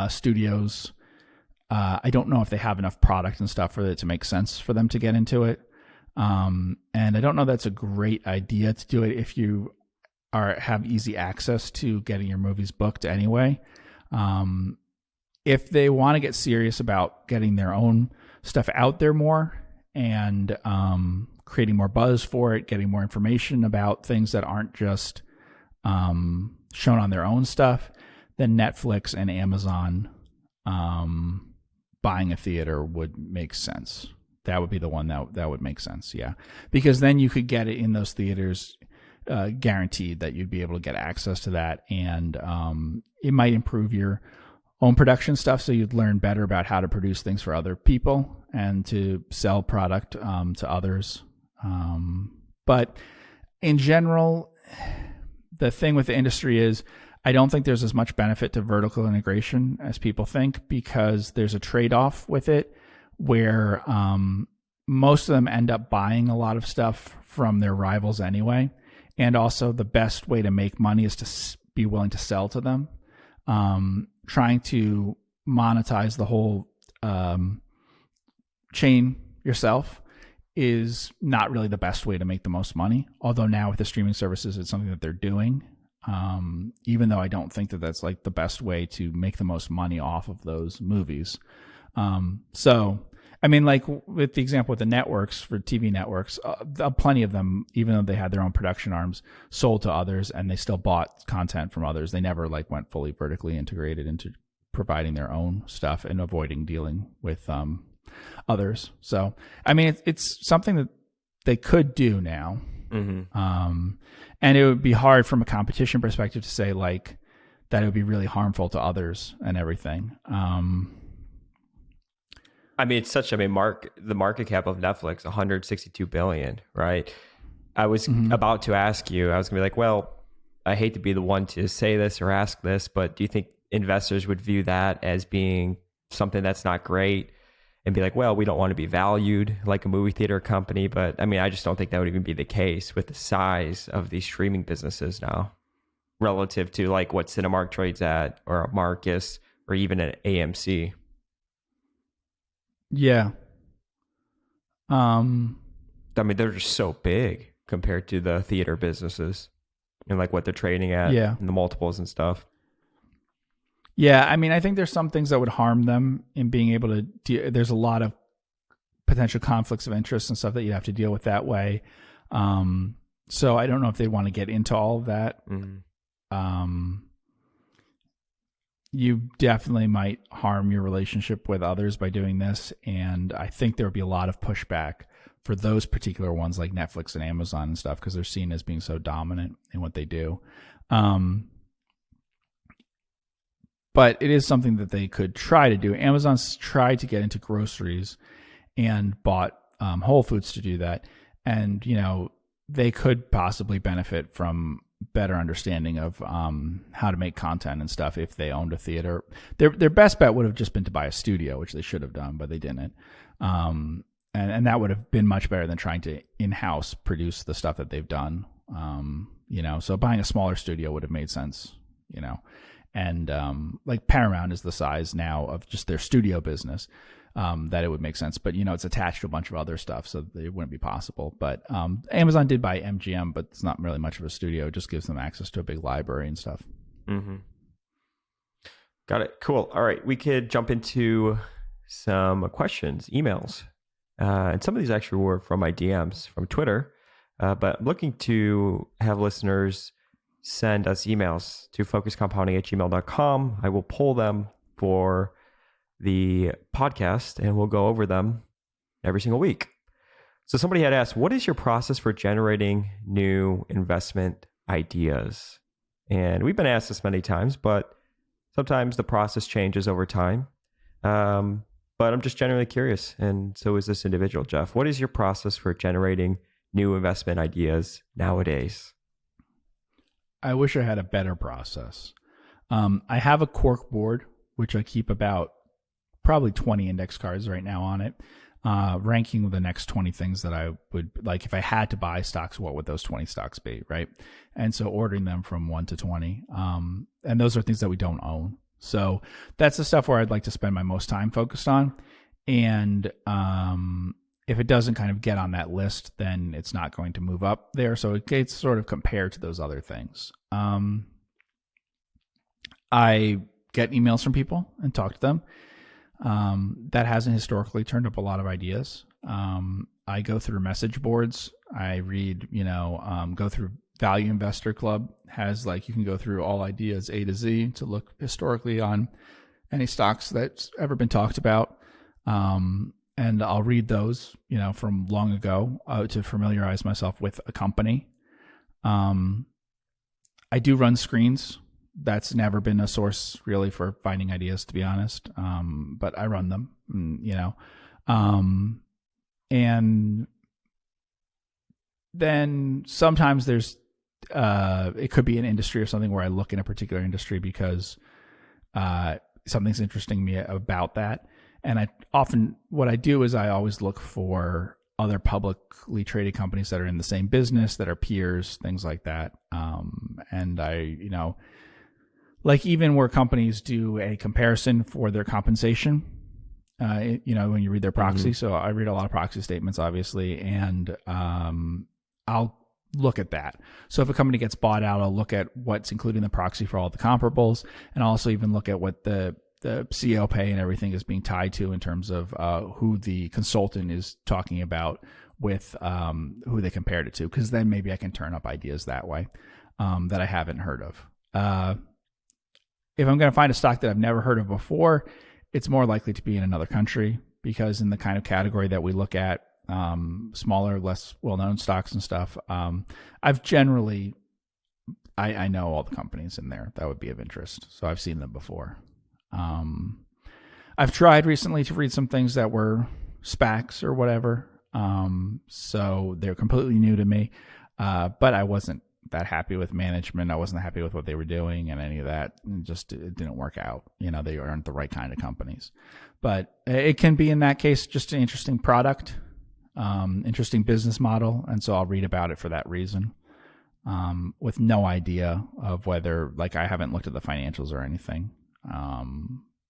studios, I don't know if they have enough product and stuff for it to make sense for them to get into it. And I don't know that's a great idea to do it if you have easy access to getting your movies booked anyway. If they want to get serious about getting their own stuff out there more, and creating more buzz for it, getting more information about things that aren't just shown on their own stuff, then Netflix and Amazon buying a theater would make sense. That would be the one that would make sense, yeah. Because then you could get it in those theaters, guaranteed that you'd be able to get access to that, and it might improve your own production stuff, so you'd learn better about how to produce things for other people and to sell product to others. But in general, the thing with the industry is I don't think there's as much benefit to vertical integration as people think, because there's a trade-off with it where most of them end up buying a lot of stuff from their rivals anyway. And also the best way to make money is to be willing to sell to them. Trying to monetize the whole chain yourself is not really the best way to make the most money. Although now with the streaming services, it's something that they're doing. Even though I don't think that that's like the best way to make the most money off of those movies. So, I mean, like with the example with the networks, for TV networks, plenty of them, even though they had their own production arms, sold to others, and they still bought content from others. They never like went fully vertically integrated into providing their own stuff and avoiding dealing with others. So, I mean, it's something that they could do now. Mm-hmm. And it would be hard from a competition perspective to say like that it would be really harmful to others and everything. I mean, it's such, the market cap of Netflix, 162 billion, right? I was about to ask you, I was gonna be like, well, I hate to be the one to say this or ask this, but do you think investors would view that as being something that's not great and be like, well, we don't want to be valued like a movie theater company? But I mean, I just don't think that would even be the case with the size of these streaming businesses now relative to like what Cinemark trades at, or a Marcus, or even an AMC. Yeah. I mean, they're just so big compared to the theater businesses and like what they're trading at, and the multiples and stuff. Yeah, I mean, I think there's some things that would harm them in being able to there's a lot of potential conflicts of interest and stuff that you'd have to deal with that way. So I don't know if they'd want to get into all of that. Mm-hmm. You definitely might harm your relationship with others by doing this. And I think there would be a lot of pushback for those particular ones like Netflix and Amazon and stuff, because they're seen as being so dominant in what they do. But it is something that they could try to do. Amazon's tried to get into groceries and bought Whole Foods to do that. And, you know, they could possibly benefit from better understanding of how to make content and stuff if they owned a theater. Their best bet would have just been to buy a studio, which they should have done, but they didn't. And that would have been much better than trying to in-house produce the stuff that they've done. You know, so buying a smaller studio would have made sense, you know. And like Paramount is the size now of just their studio business, that it would make sense. But, you know, it's attached to a bunch of other stuff, so it wouldn't be possible. But Amazon did buy MGM, but it's not really much of a studio. It just gives them access to a big library and stuff. Mm-hmm. Got it. Cool. All right. We could jump into some questions, emails. And some of these actually were from my DMs from Twitter. But I'm looking to have listeners send us emails to focuscompounding@gmail.com. I will pull them for the podcast and we'll go over them every single week. So somebody had asked, what is your process for generating new investment ideas? And we've been asked this many times, but sometimes the process changes over time. But I'm just generally curious. And so is this individual, Geoff. What is your process for generating new investment ideas nowadays? I wish I had a better process. I have a cork board, which I keep about probably 20 index cards right now on it, ranking the next 20 things that I would like. If I had to buy stocks, what would those 20 stocks be, right? And so ordering them from 1 to 20. And those are things that we don't own. So that's the stuff where I'd like to spend my most time focused on. And if it doesn't kind of get on that list, then it's not going to move up there. So it gets sort of compared to those other things. I get emails from people and talk to them. That hasn't historically turned up a lot of ideas. I go through message boards. I read, go through Value Investor Club has you can go through all ideas A to Z to look historically on any stocks that's ever been talked about. And I'll read those, from long ago to familiarize myself with a company. I do run screens. That's never been a source really for finding ideas, to be honest. But I run them, and then sometimes there's, it could be an industry or something where I look in a particular industry because something's interesting me about that. And what I do is I always look for other publicly traded companies that are in the same business, that are peers, things like that. And I, like even where companies do a comparison for their compensation, when you read their proxy. So I read a lot of proxy statements, obviously, and I'll look at that. So if a company gets bought out, I'll look at what's included in the proxy for all the comparables, and I'll also even look at what the CEO pay and everything is being tied to in terms of who the consultant is talking about with who they compared it to, because then maybe I can turn up ideas that way that I haven't heard of. If I'm going to find a stock that I've never heard of before, it's more likely to be in another country, because in the kind of category that we look at, smaller, less well-known stocks and stuff, I've generally, I know all the companies in there that would be of interest. So I've seen them before. I've tried recently to read some things that were SPACs or whatever. So they're completely new to me. But I wasn't that happy with management. I wasn't happy with what they were doing and any of that. It didn't work out. They aren't the right kind of companies. But it can be, in that case, just an interesting product, interesting business model. And so I'll read about it for that reason, with no idea of whether, I haven't looked at the financials or anything.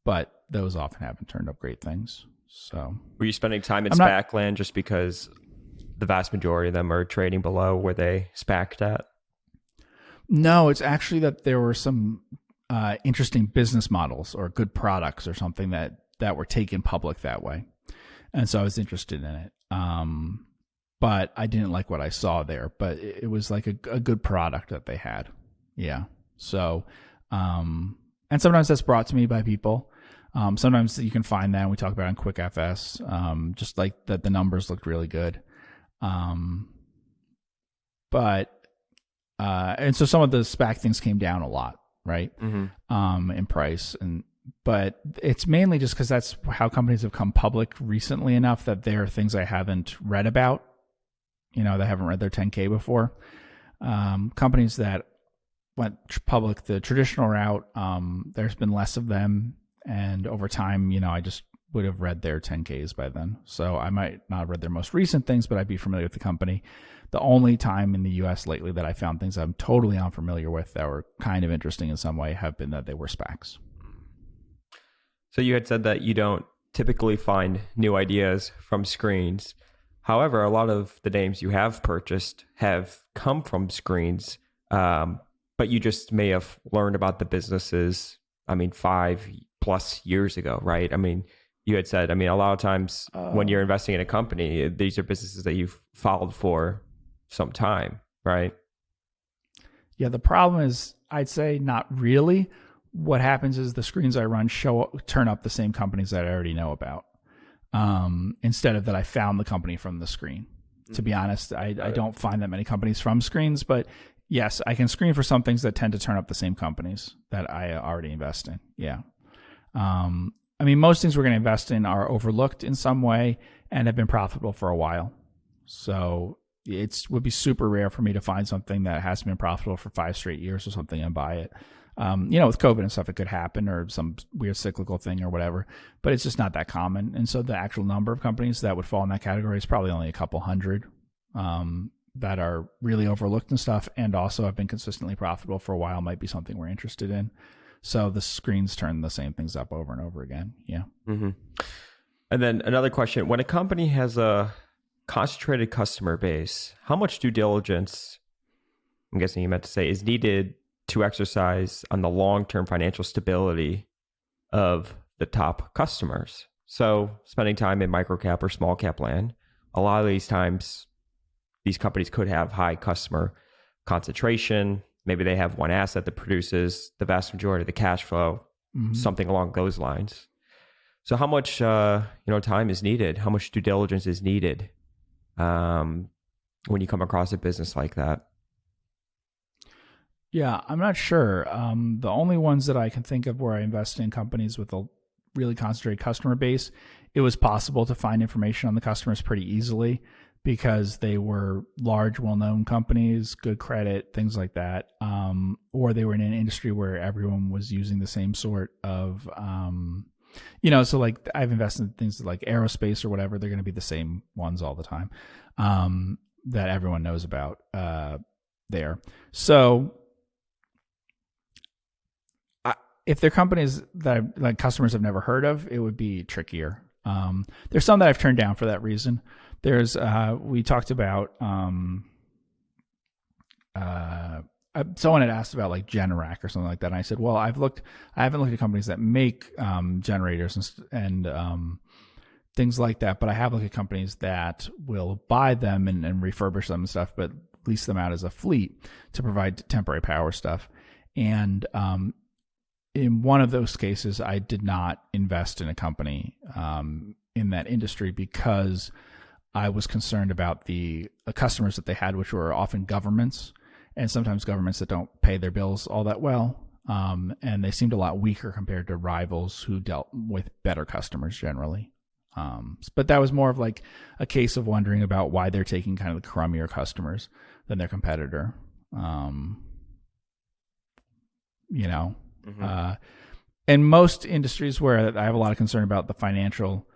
But those often haven't turned up great things. So, were you spending time in SPAC land just because the vast majority of them are trading below where they SPAC'd at? No, it's actually that there were some interesting business models or good products or something that were taken public that way, and so I was interested in it. But I didn't like what I saw there. But it was like a good product that they had. Yeah. So, and sometimes that's brought to me by people. Sometimes you can find that, and we talk about it on Quick FS, just like that the numbers looked really good. And so some of the SPAC things came down a lot, right? In price. But it's mainly just because that's how companies have come public recently enough that there are things I haven't read about, that haven't read their 10K before. Companies that went public the traditional route, there's been less of them. And over time, I just would have read their 10Ks by then. So I might not have read their most recent things, but I'd be familiar with the company. The only time in the US lately that I found things I'm totally unfamiliar with that were kind of interesting in some way have been that they were SPACs. So you had said that you don't typically find new ideas from screens. However, a lot of the names you have purchased have come from screens, but you just may have learned about the businesses, 5+ years ago, right? You had said, a lot of times when you're investing in a company, these are businesses that you've followed for some time, right? Yeah, the problem is, I'd say not really. What happens is the screens I run turn up the same companies that I already know about, instead of that I found the company from the screen. To be honest, I don't find that many companies from screens, but yes, I can screen for some things that tend to turn up the same companies that I already invest in. Yeah. Most things we're going to invest in are overlooked in some way and have been profitable for a while. So would be super rare for me to find something that hasn't been profitable for 5 straight years or something and buy it. With COVID and stuff, it could happen, or some weird cyclical thing or whatever, but it's just not that common. And so the actual number of companies that would fall in that category is probably only a couple hundred, that are really overlooked and stuff, and also have been consistently profitable for a while, might be something we're interested in. So the screens turn the same things up over and over again. Yeah. Mm-hmm. And then another question, when a company has a concentrated customer base, how much due diligence, I'm guessing you meant to say, is needed to exercise on the long-term financial stability of the top customers? So spending time in microcap or small cap land, a lot of these times, these companies could have high customer concentration. Maybe they have one asset that produces the vast majority of the cash flow, something along those lines. So how much time is needed? How much due diligence is needed when you come across a business like that? Yeah, I'm not sure. The only ones that I can think of where I invested in companies with a really concentrated customer base, it was possible to find information on the customers pretty easily because they were large, well-known companies, good credit, things like that, or they were in an industry where everyone was using the same sort of, so like I've invested in things like aerospace or whatever. They're going to be the same ones all the time that everyone knows about there. So if they're companies that like customers have never heard of, it would be trickier. There's some that I've turned down for that reason. There's we talked about someone had asked about like Generac or something like that, and I said, well, I haven't looked at companies that make generators and things like that, but I have looked at companies that will buy them and refurbish them and stuff, but lease them out as a fleet to provide temporary power stuff. And in one of those cases, I did not invest in a company in that industry because I was concerned about the customers that they had, which were often governments, and sometimes governments that don't pay their bills all that well. And they seemed a lot weaker compared to rivals who dealt with better customers generally. But that was more of like a case of wondering about why they're taking kind of the crummier customers than their competitor. In most industries where I have a lot of concern about the financial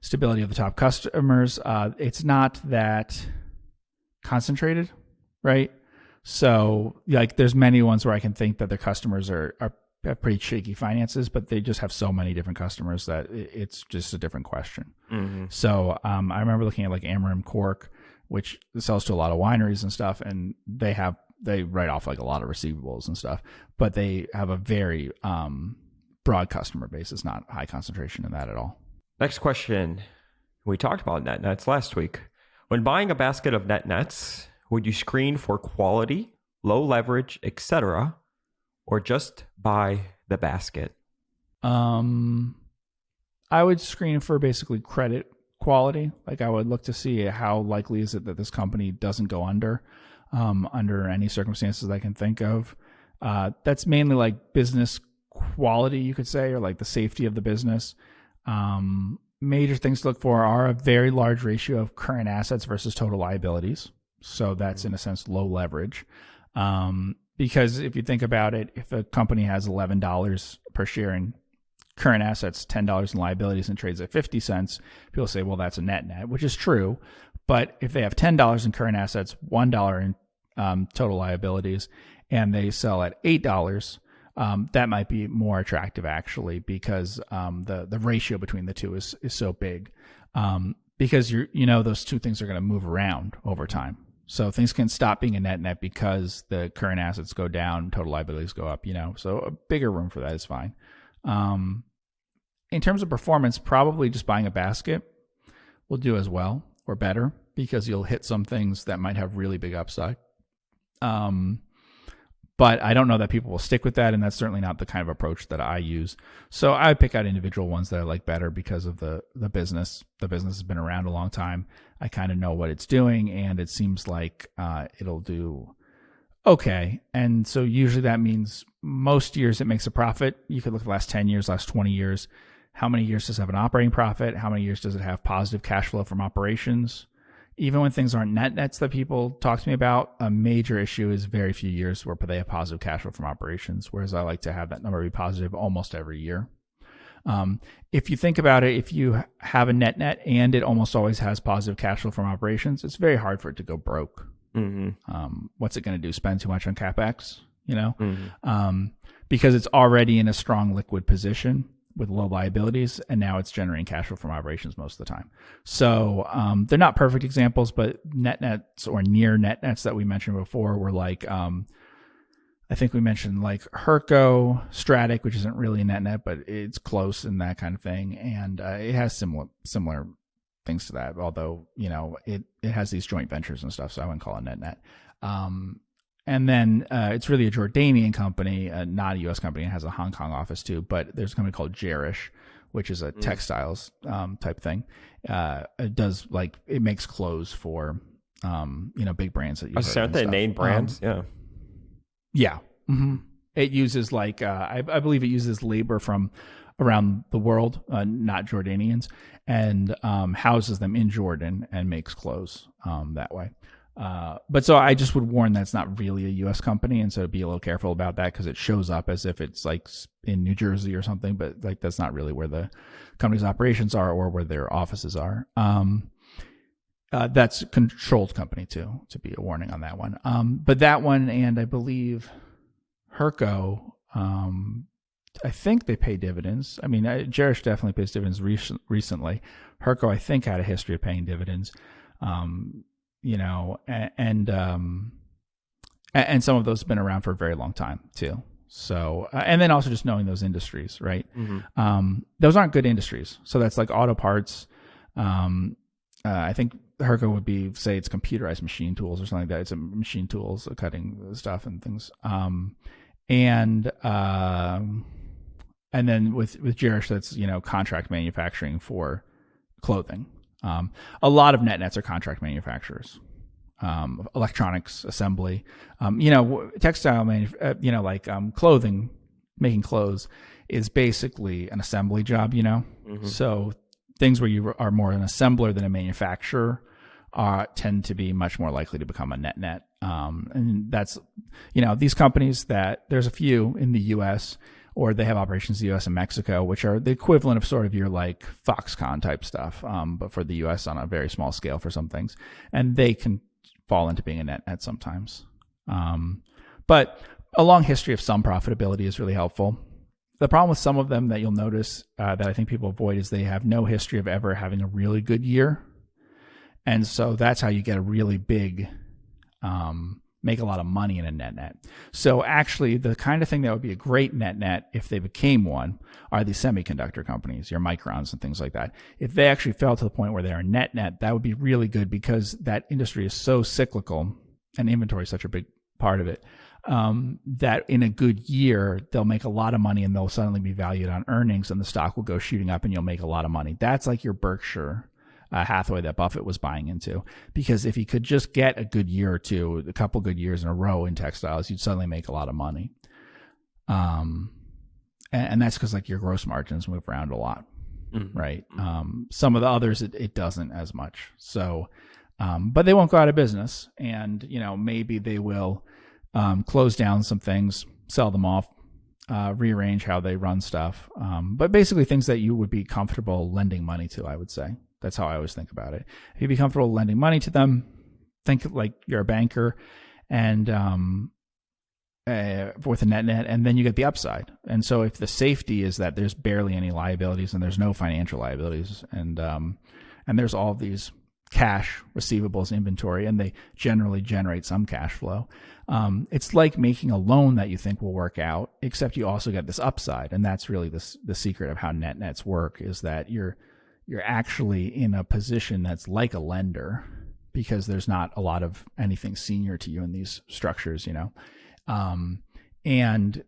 stability of the top customers, it's not that concentrated, right? So like there's many ones where I can think that their customers have pretty shaky finances, but they just have so many different customers that it's just a different question. Mm-hmm. So I remember looking at like Amarim Cork, which sells to a lot of wineries and stuff, and they write off like a lot of receivables and stuff, but they have a very broad customer base. It's not high concentration in that at all. Next question. We talked about net nets last week. When buying a basket of net nets, would you screen for quality, low leverage, etc., or just buy the basket? I would screen for basically credit quality. Like I would look to see how likely is it that this company doesn't go under any circumstances I can think of. That's mainly like business quality, you could say, or like the safety of the business. Major things to look for are a very large ratio of current assets versus total liabilities. So that's in a sense low leverage. Because if you think about it, if a company has $11 per share in current assets, $10 in liabilities, and trades at 50 cents, people say, well, that's a net, which is true. But if they have $10 in current assets, $1 in total liabilities, and they sell at $8, that might be more attractive actually, because the ratio between the two is so big. Because those two things are going to move around over time. So things can stop being a net because the current assets go down, total liabilities go up, so a bigger room for that is fine. In terms of performance, probably just buying a basket will do as well or better, because you'll hit some things that might have really big upside. But I don't know that people will stick with that, and that's certainly not the kind of approach that I use. So I would pick out individual ones that I like better because of the business. The business has been around a long time. I kind of know what it's doing, and it seems like it'll do okay. And so usually that means most years it makes a profit. You could look at the last 10 years, last 20 years. How many years does it have an operating profit? How many years does it have positive cash flow from operations? Even when things aren't net nets that people talk to me about, a major issue is very few years where they have positive cash flow from operations, whereas I like to have that number be positive almost every year. If you think about it, if you have a net and it almost always has positive cash flow from operations, it's very hard for it to go broke. Mm-hmm. What's it going to do? Spend too much on CapEx? Mm-hmm. Because it's already in a strong liquid position with low liabilities, and now it's generating cash flow from operations most of the time. So they're not perfect examples, but net nets or near net nets that we mentioned before were like, I think we mentioned like Herco, Stratic, which isn't really a net, but it's close and that kind of thing. And it has similar things to that, although, it has these joint ventures and stuff, so I wouldn't call it net. And then it's really a Jordanian company, not a U.S. company. It has a Hong Kong office too, but there's a company called Jerish, which is a textiles type thing. It makes clothes for big brands that you heard aren't they named brands? Yeah. Mm-hmm. It uses I believe it uses labor from around the world, not Jordanians, and houses them in Jordan and makes clothes that way. But so I just would warn that's not really a U.S. company, and so be a little careful about that because it shows up as if it's like in New Jersey or something, but like that's not really where the company's operations are or where their offices are. That's a controlled company too, to be a warning on that one. But that one, and I believe Herco, I think they pay dividends. I mean, Jerish definitely pays dividends recently. Herco, I think, had a history of paying dividends. And some of those have been around for a very long time too. So, and then also just knowing those industries, right? Mm-hmm. Those aren't good industries. So that's like auto parts. I think Herco would be, say, it's computerized machine tools or something like that. It's a machine tools, cutting stuff and things. And then with Jerish, that's, contract manufacturing for clothing. A lot of net nets are contract manufacturers. Electronics assembly, textile, clothing, making clothes is basically an assembly job, Mm-hmm. So things where you are more an assembler than a manufacturer tend to be much more likely to become a net. And that's, these companies that there's a few in the U.S. or they have operations in the U.S. and Mexico, which are the equivalent of sort of your like Foxconn type stuff, but for the U.S. on a very small scale for some things. And they can fall into being a net sometimes. But a long history of some profitability is really helpful. The problem with some of them that you'll notice that I think people avoid is they have no history of ever having a really good year. And so that's how you get a really big, make a lot of money in a net. So actually the kind of thing that would be a great net if they became one are the semiconductor companies, your Microns and things like that. If they actually fell to the point where they're net, that would be really good because that industry is so cyclical and inventory is such a big part of it. That in a good year, they'll make a lot of money and they'll suddenly be valued on earnings and the stock will go shooting up and you'll make a lot of money. That's like your Berkshire Hathaway that Buffett was buying into, because if he could just get a good year or two, a couple good years in a row in textiles, you'd suddenly make a lot of money. And that's because like your gross margins move around a lot, mm-hmm. right? Some of the others, it doesn't as much. So, but they won't go out of business, and maybe they will close down some things, sell them off, rearrange how they run stuff. But basically things that you would be comfortable lending money to, I would say. That's how I always think about it. If you'd be comfortable lending money to them, think like you're a banker and with a net, and then you get the upside. And so if the safety is that there's barely any liabilities and there's no financial liabilities and there's all these cash, receivables, inventory, and they generally generate some cash flow. It's like making a loan that you think will work out, except you also get this upside. And that's really the secret of how net nets work, is that you're actually in a position that's like a lender because there's not a lot of anything senior to you in these structures, and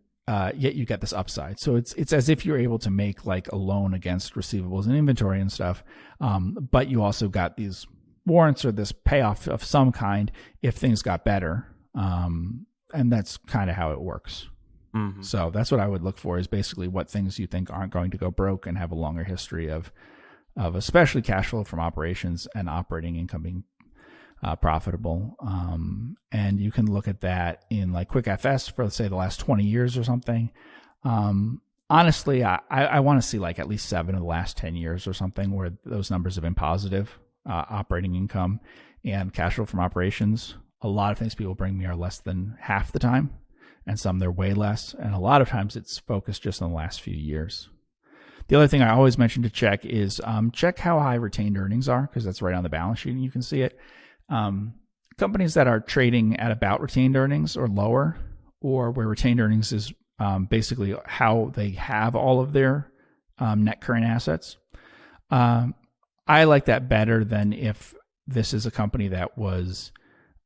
yet you get this upside. So it's as if you're able to make like a loan against receivables and inventory and stuff, but you also got these warrants or this payoff of some kind if things got better, and that's kind of how it works. Mm-hmm. So that's what I would look for, is basically what things you think aren't going to go broke and have a longer history of especially cash flow from operations and operating income being profitable. And you can look at that in like Quick FS for, let's say, the last 20 years or something. Honestly, I want to see like at least 7 of the last 10 years or something where those numbers have been positive, operating income and cash flow from operations. A lot of things people bring me are less than half the time, and some they're way less. And a lot of times it's focused just on the last few years. The other thing I always mention to check is check how high retained earnings are, because that's right on the balance sheet and you can see it. Companies that are trading at about retained earnings or lower, or where retained earnings is basically how they have all of their net current assets. I like that better than if this is a company that was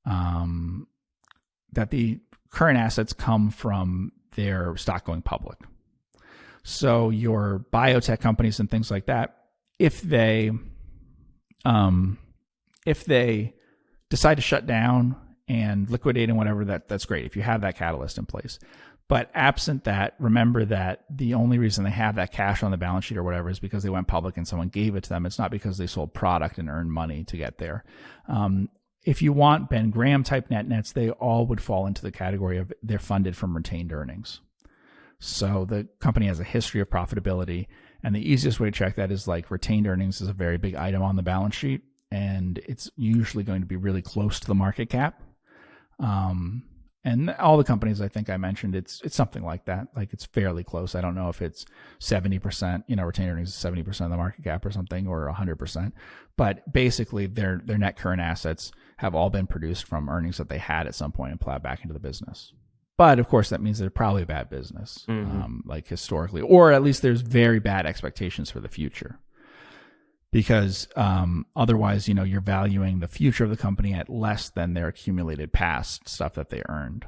that the current assets come from their stock going public. So your biotech companies and things like that, if they decide to shut down and liquidate and whatever, that's great if you have that catalyst in place. But absent that, remember that the only reason they have that cash on the balance sheet or whatever is because they went public and someone gave it to them. It's not because they sold product and earned money to get there. If you want Ben Graham type net nets, they all would fall into the category of they're funded from retained earnings. So the company has a history of profitability, and the easiest way to check that is like retained earnings is a very big item on the balance sheet, and it's usually going to be really close to the market cap. And all the companies I think I mentioned, it's something like that. Like it's fairly close. I don't know if it's 70%, retained earnings is 70% of the market cap or something, or 100%. But basically their net current assets have all been produced from earnings that they had at some point and plowed back into the business. But of course that means they're probably a bad business, like historically, or at least there's very bad expectations for the future. Because otherwise, you're valuing the future of the company at less than their accumulated past stuff that they earned.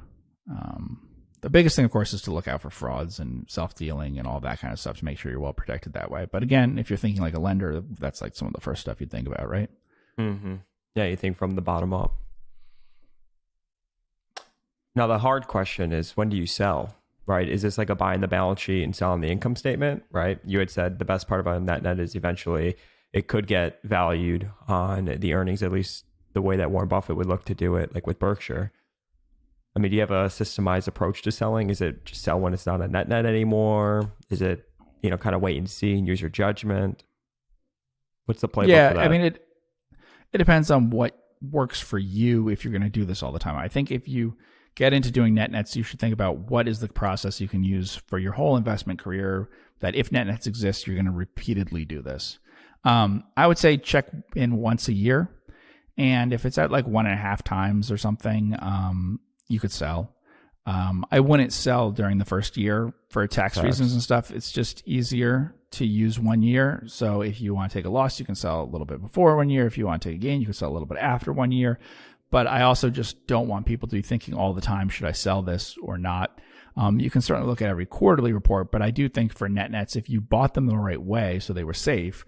The biggest thing, of course, is to look out for frauds and self-dealing and all that kind of stuff to make sure you're well protected that way. But again, if you're thinking like a lender, that's like some of the first stuff you'd think about, right? Mm-hmm. Yeah, you think from the bottom up. Now, the hard question is, when do you sell, right? Is this like a buy in the balance sheet and sell on the income statement, right? You had said the best part about that net is eventually it could get valued on the earnings, at least the way that Warren Buffett would look to do it, like with Berkshire. I mean, do you have a systemized approach to selling? Is it just sell when it's not a net anymore? Is it, kind of wait and see and use your judgment? What's the playbook for that? I mean, it depends on what works for you if you're going to do this all the time. I think if you get into doing net nets, you should think about what is the process you can use for your whole investment career, that if net nets exist, you're going to repeatedly do this. I would say check in once a year. And if it's at like 1.5 times or something, you could sell. I wouldn't sell during the first year for tax reasons and stuff. It's just easier to use 1 year. So if you want to take a loss, you can sell a little bit before 1 year. If you want to take a gain, you can sell a little bit after 1 year. But I also just don't want people to be thinking all the time, should I sell this or not? You can certainly look at every quarterly report, but I do think for net nets, if you bought them the right way so they were safe,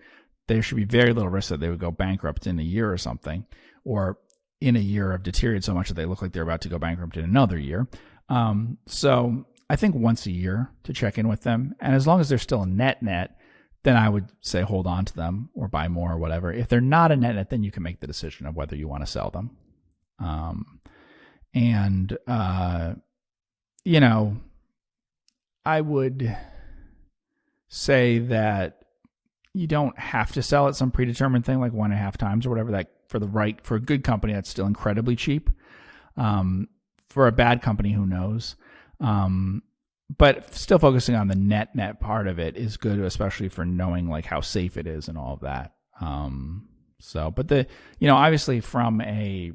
there should be very little risk that they would go bankrupt in a year or something, or in a year have deteriorated so much that they look like they're about to go bankrupt in another year. So I think once a year to check in with them. And as long as they're still a net, then I would say hold on to them or buy more or whatever. If they're not a net, then you can make the decision of whether you want to sell them. I would say that you don't have to sell at some predetermined thing like 1.5 times or whatever, that for a good company, that's still incredibly cheap. For a bad company, who knows? But still focusing on the net part of it is good, especially for knowing like how safe it is and all of that. Obviously from a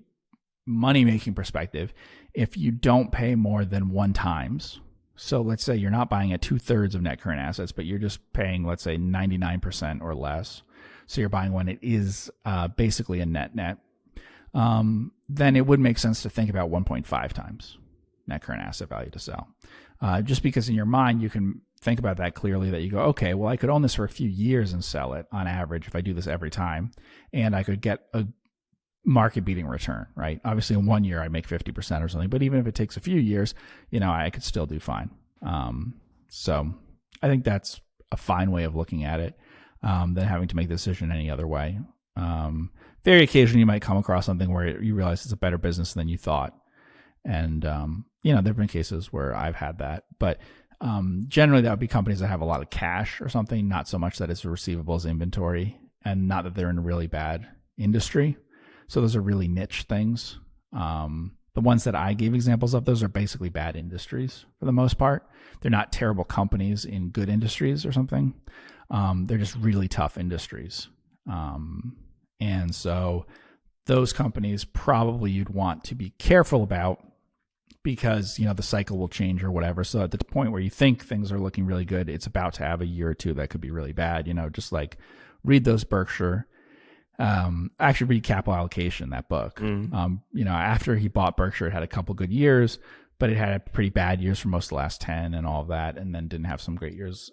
money-making perspective, if you don't pay more than 1 times, so let's say you're not buying at 2/3 of net current assets, but you're just paying, let's say 99% or less. So you're buying when it is basically a net, then it would make sense to think about 1.5 times net current asset value to sell. Just because in your mind, you can think about that clearly, that you go, okay, well, I could own this for a few years and sell it on average if I do this every time, and I could get a market beating return, right? Obviously in 1 year I make 50% or something, but even if it takes a few years, I could still do fine. So I think that's a fine way of looking at it, than having to make the decision any other way. Very occasionally you might come across something where you realize it's a better business than you thought. And, there've been cases where I've had that, but, generally that would be companies that have a lot of cash or something, not so much that it's a receivables inventory, and not that they're in a really bad industry. So those are really niche things. The ones that I gave examples of, those are basically bad industries for the most part. They're not terrible companies in good industries or something. They're just really tough industries. And so those companies probably you'd want to be careful about, because, the cycle will change or whatever. So at the point where you think things are looking really good, it's about to have a year or two that could be really bad. just like read those Berkshire. Actually read Capital Allocation, that book. After he bought Berkshire, it had a couple good years, but it had pretty bad years for most of the last 10 and all of that, and then didn't have some great years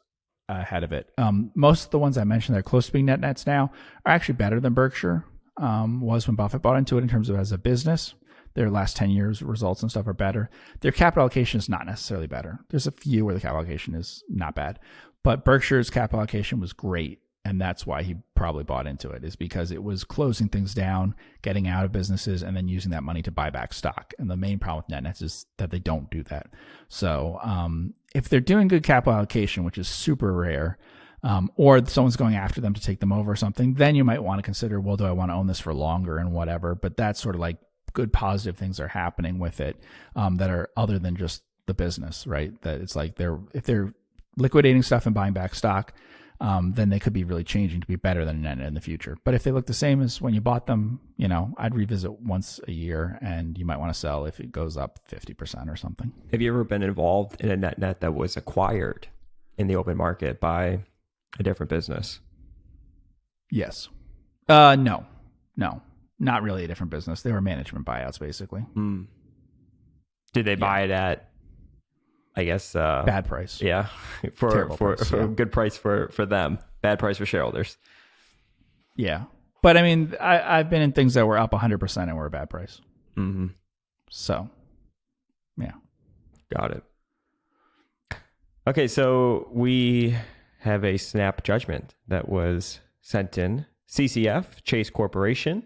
ahead of it. Most of the ones I mentioned that are close to being net nets now are actually better than Berkshire was when Buffett bought into it in terms of as a business. Their last 10 years results and stuff are better. Their capital allocation is not necessarily better. There's a few where the capital allocation is not bad, but Berkshire's capital allocation was great. And that's why he probably bought into it, is because it was closing things down, getting out of businesses, and then using that money to buy back stock. And the main problem with net nets is that they don't do that. So if they're doing good capital allocation, which is super rare, or someone's going after them to take them over or something, then you might want to consider, well, do I want to own this for longer and whatever? But that's sort of like good positive things are happening with it that are other than just the business, right? That it's like if they're liquidating stuff and buying back stock, then they could be really changing to be better than a net in the future. But if they look the same as when you bought them, I'd revisit once a year, and you might want to sell if it goes up 50% or something. Have you ever been involved in a net that was acquired in the open market by a different business? Yes. No, not really a different business. They were management buyouts, basically. Did they buy it at, I guess, bad price? Yeah, for yeah. a good price for them, bad price for shareholders. Yeah, but I mean, I've been in things that were up 100% and were a bad price. Mm-hmm. So, yeah, got it. Okay, so we have a snap judgment that was sent in. CCF, Chase Corporation,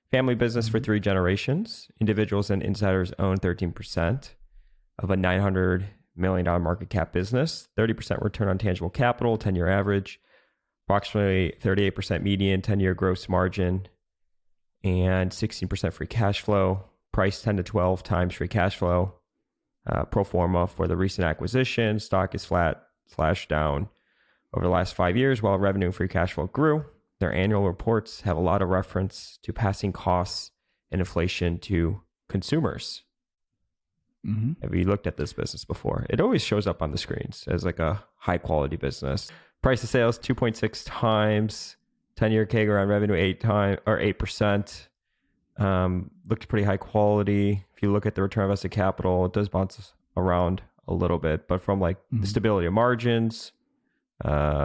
family business for 3 generations. Individuals and insiders own 13% of a $900 million market cap business, 30% return on tangible capital, 10-year average, approximately 38% median 10-year gross margin, and 16% free cash flow, price 10 to 12 times free cash flow. Pro forma for the recent acquisition, stock is flat/down over the last 5 years while revenue and free cash flow grew. Their annual reports have a lot of reference to passing costs and inflation to consumers. Mm-hmm. Have you looked at this business before? It always shows up on the screens as like a high quality business. Price of sales 2.6 times, 10-year CAGR on revenue 8%. Looks pretty high quality. If you look at the return on invested capital, it does bounce around a little bit, but from like the stability of margins,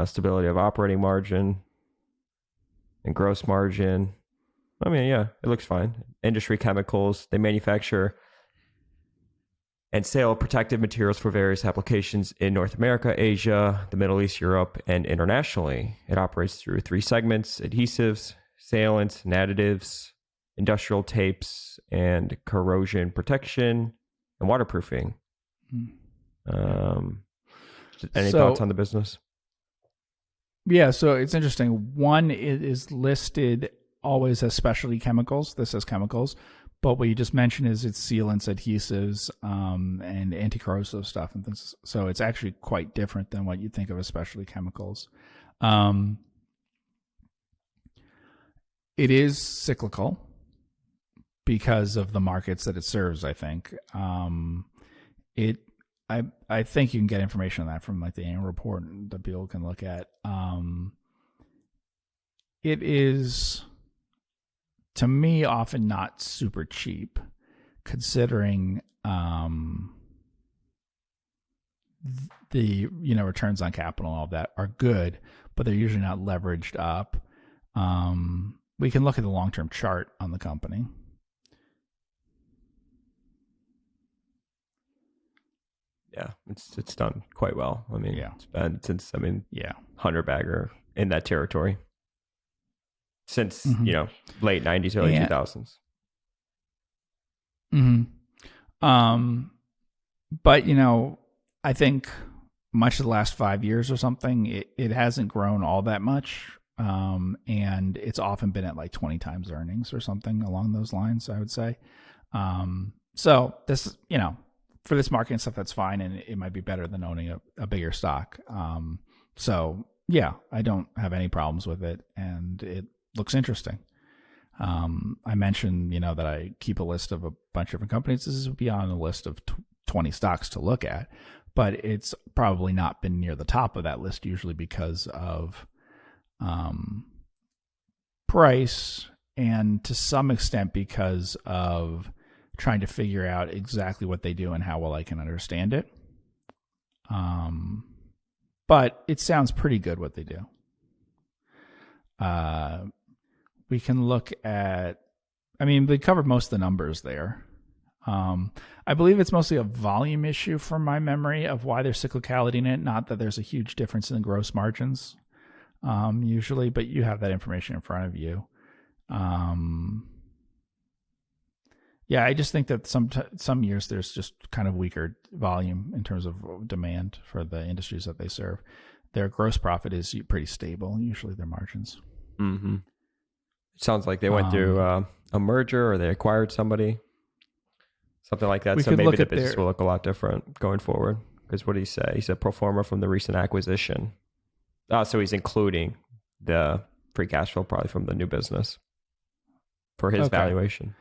stability of operating margin, and gross margin, I mean, yeah, it looks fine. Industry chemicals, they manufacture and sell protective materials for various applications in North America, Asia, the Middle East, Europe, and internationally. It operates through 3 segments: adhesives, sealants, and additives, industrial tapes, and corrosion protection and waterproofing. Any thoughts on the business? Yeah, so it's interesting. One is listed always as specialty chemicals. This says chemicals. But what you just mentioned is it's sealants, adhesives, and anti-corrosive stuff and things. So it's actually quite different than what you think of as specialty chemicals. It is cyclical because of the markets that it serves, I think. I think you can get information on that from like the annual report that people can look at. It is, to me, often not super cheap, considering the returns on capital and all that are good, but they're usually not leveraged up. We can look at the long-term chart on the company. Yeah, it's done quite well. I mean, yeah. It's been since, yeah, 100-bagger in that territory since, late 90s, early 2000s. But, I think much of the last 5 years or something, it hasn't grown all that much. And it's often been at like 20 times earnings or something along those lines, I would say. So this, for this market and stuff, that's fine. And it might be better than owning a bigger stock. So yeah, I don't have any problems with it. And it looks interesting. I mentioned, that I keep a list of a bunch of different companies. This is beyond a list of 20 stocks to look at, but it's probably not been near the top of that list, usually because of price, and to some extent because of trying to figure out exactly what they do and how well I can understand it. but it sounds pretty good what they do. We can look at, I mean, they covered most of the numbers there. I believe it's mostly a volume issue from my memory of why there's cyclicality in it. Not that there's a huge difference in the gross margins, usually, but you have that information in front of you. Yeah, I just think that some years there's just kind of weaker volume in terms of demand for the industries that they serve. Their gross profit is pretty stable, usually their margins. Mm-hmm. It sounds like they went through a merger or they acquired somebody. Something like that. So maybe the business will look a lot different going forward. Because what did he say? He said pro forma from the recent acquisition. So he's including the free cash flow probably from the new business for his valuation.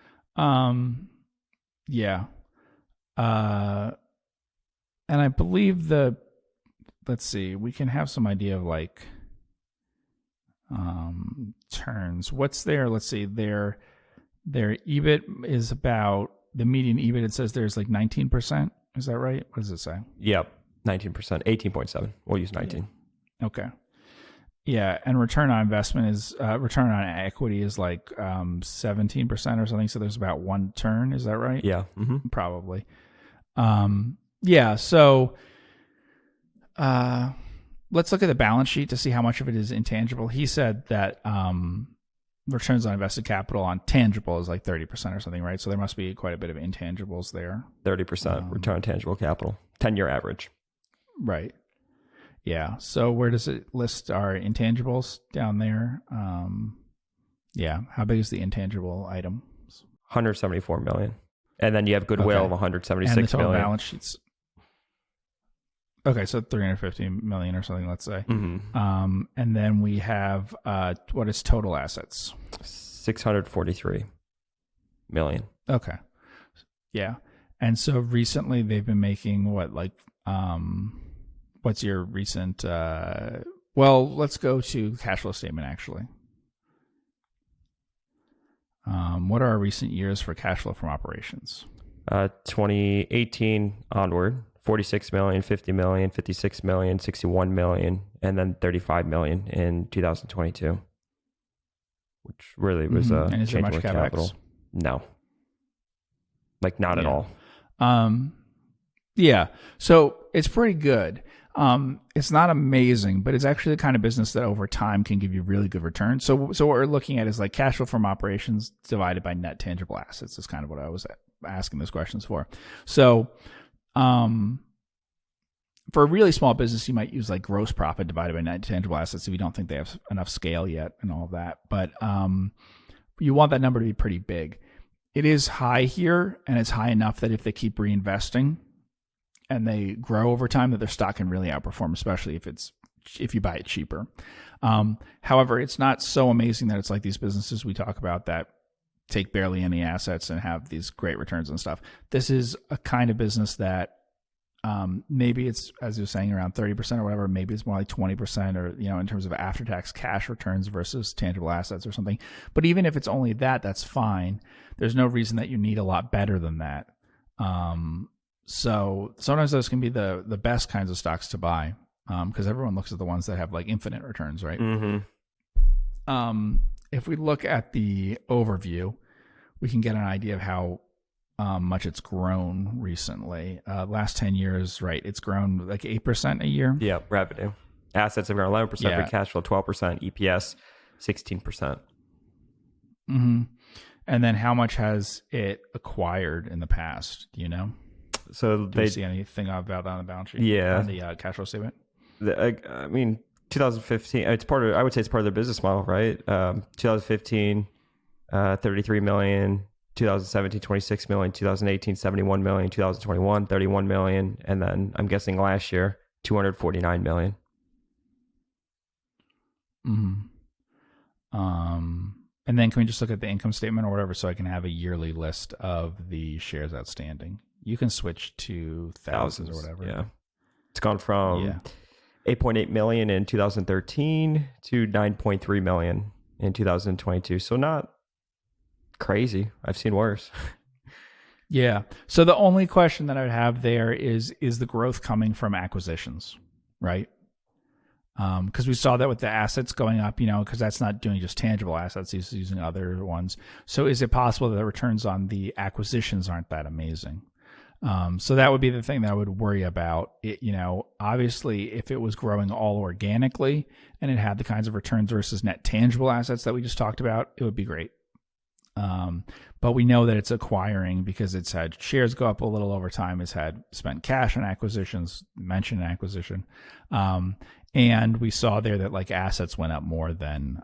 Yeah. And I believe let's see, we can have some idea of like turns. What's let's see, their EBIT is about, the median EBIT, it says there's like 19%. Is that right? What does it say? Yep. 19%, 18.7. We'll use 19. Yeah. Okay. Yeah. And return on investment is, return on equity is like 17% or something. So there's about one turn. Is that right? Yeah. Mm-hmm. Probably. Yeah. So let's look at the balance sheet to see how much of it is intangible. He said that returns on invested capital on tangible is like 30% or something, right? So there must be quite a bit of intangibles there. 30% return on tangible capital, 10-year average. Right. Yeah. So where does it list our intangibles down there? Yeah. How big is the intangible item? 174 million. And then you have goodwill of 176 and the total million. Balance sheets. Okay, so 350 million or something, let's say. Mm-hmm. And then we have what is total assets? 643 million. Okay. Yeah. And so recently they've been making what's your recent well, let's go to cash flow statement actually. What are our recent years for cash flow from operations? 2018 onward. 46 million, 50 million, 56 million, 61 million, and then 35 million in 2022, which really was a change in capital. No, like not at all. Yeah, so it's pretty good. It's not amazing, but it's actually the kind of business that over time can give you really good returns. So what we're looking at is like cash flow from operations divided by net tangible assets is kind of what I was asking those questions for. So, for a really small business, you might use like gross profit divided by net tangible assets if you don't think they have enough scale yet and all of that. But you want that number to be pretty big. It is high here, and it's high enough that if they keep reinvesting and they grow over time, that their stock can really outperform, especially if you buy it cheaper. However, it's not so amazing that it's like these businesses we talk about that take barely any assets and have these great returns and stuff. This is a kind of business that maybe it's, as you were saying, around 30% or whatever. Maybe it's more like 20% or, in terms of after-tax cash returns versus tangible assets or something. But even if it's only that, that's fine. There's no reason that you need a lot better than that. So sometimes those can be the best kinds of stocks to buy because everyone looks at the ones that have like infinite returns, right? Mm-hmm. If we look at the overview, we can get an idea of how much it's grown recently. Last 10 years, right? It's grown like 8% a year. Yeah, revenue. Assets have grown 11%, free cash flow 12%, EPS 16%. Mm-hmm. And then how much has it acquired in the past? Do you know? So do you see anything about that on the balance sheet? Yeah. On the cash flow statement? I mean, 2015, it's part of, I would say it's part of their business model, right? 2015, 33 million. 2017, 26 million, 2018, 71 million, 2021, 31 million, and then I'm guessing last year, 249 million. Mm-hmm. And then can we just look at the income statement or whatever so I can have a yearly list of the shares outstanding? You can switch to thousands or whatever. Yeah. It's gone from 8.8 million in 2013 to 9.3 million in 2022. So not crazy. I've seen worse. Yeah. So the only question that I would have there is the growth coming from acquisitions, right? Because we saw that with the assets going up, because that's not doing just tangible assets, he's using other ones. So is it possible that the returns on the acquisitions aren't that amazing? So that would be the thing that I would worry about. Obviously, if it was growing all organically and it had the kinds of returns versus net tangible assets that we just talked about, it would be great. But we know that it's acquiring because it's had shares go up a little over time. It's had spent cash on acquisitions, mentioned acquisition. And we saw there that like assets went up more than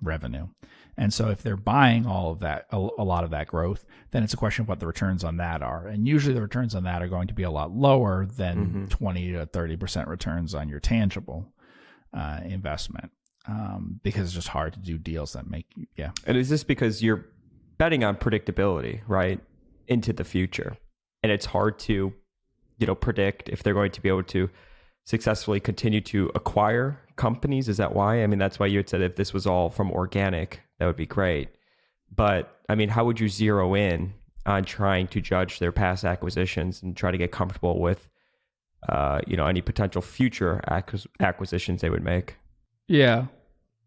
revenue. And so if they're buying all of that, a lot of that growth, then it's a question of what the returns on that are. And usually the returns on that are going to be a lot lower than 20 to 30% returns on your tangible investment. Because it's just hard to do deals that make you, yeah. And is this because you're betting on predictability, right, into the future? And it's hard to, predict if they're going to be able to successfully continue to acquire companies. Is that why? I mean, that's why you had said if this was all from organic, that would be great. But I mean, how would you zero in on trying to judge their past acquisitions and try to get comfortable with, any potential future acquisitions they would make? Yeah.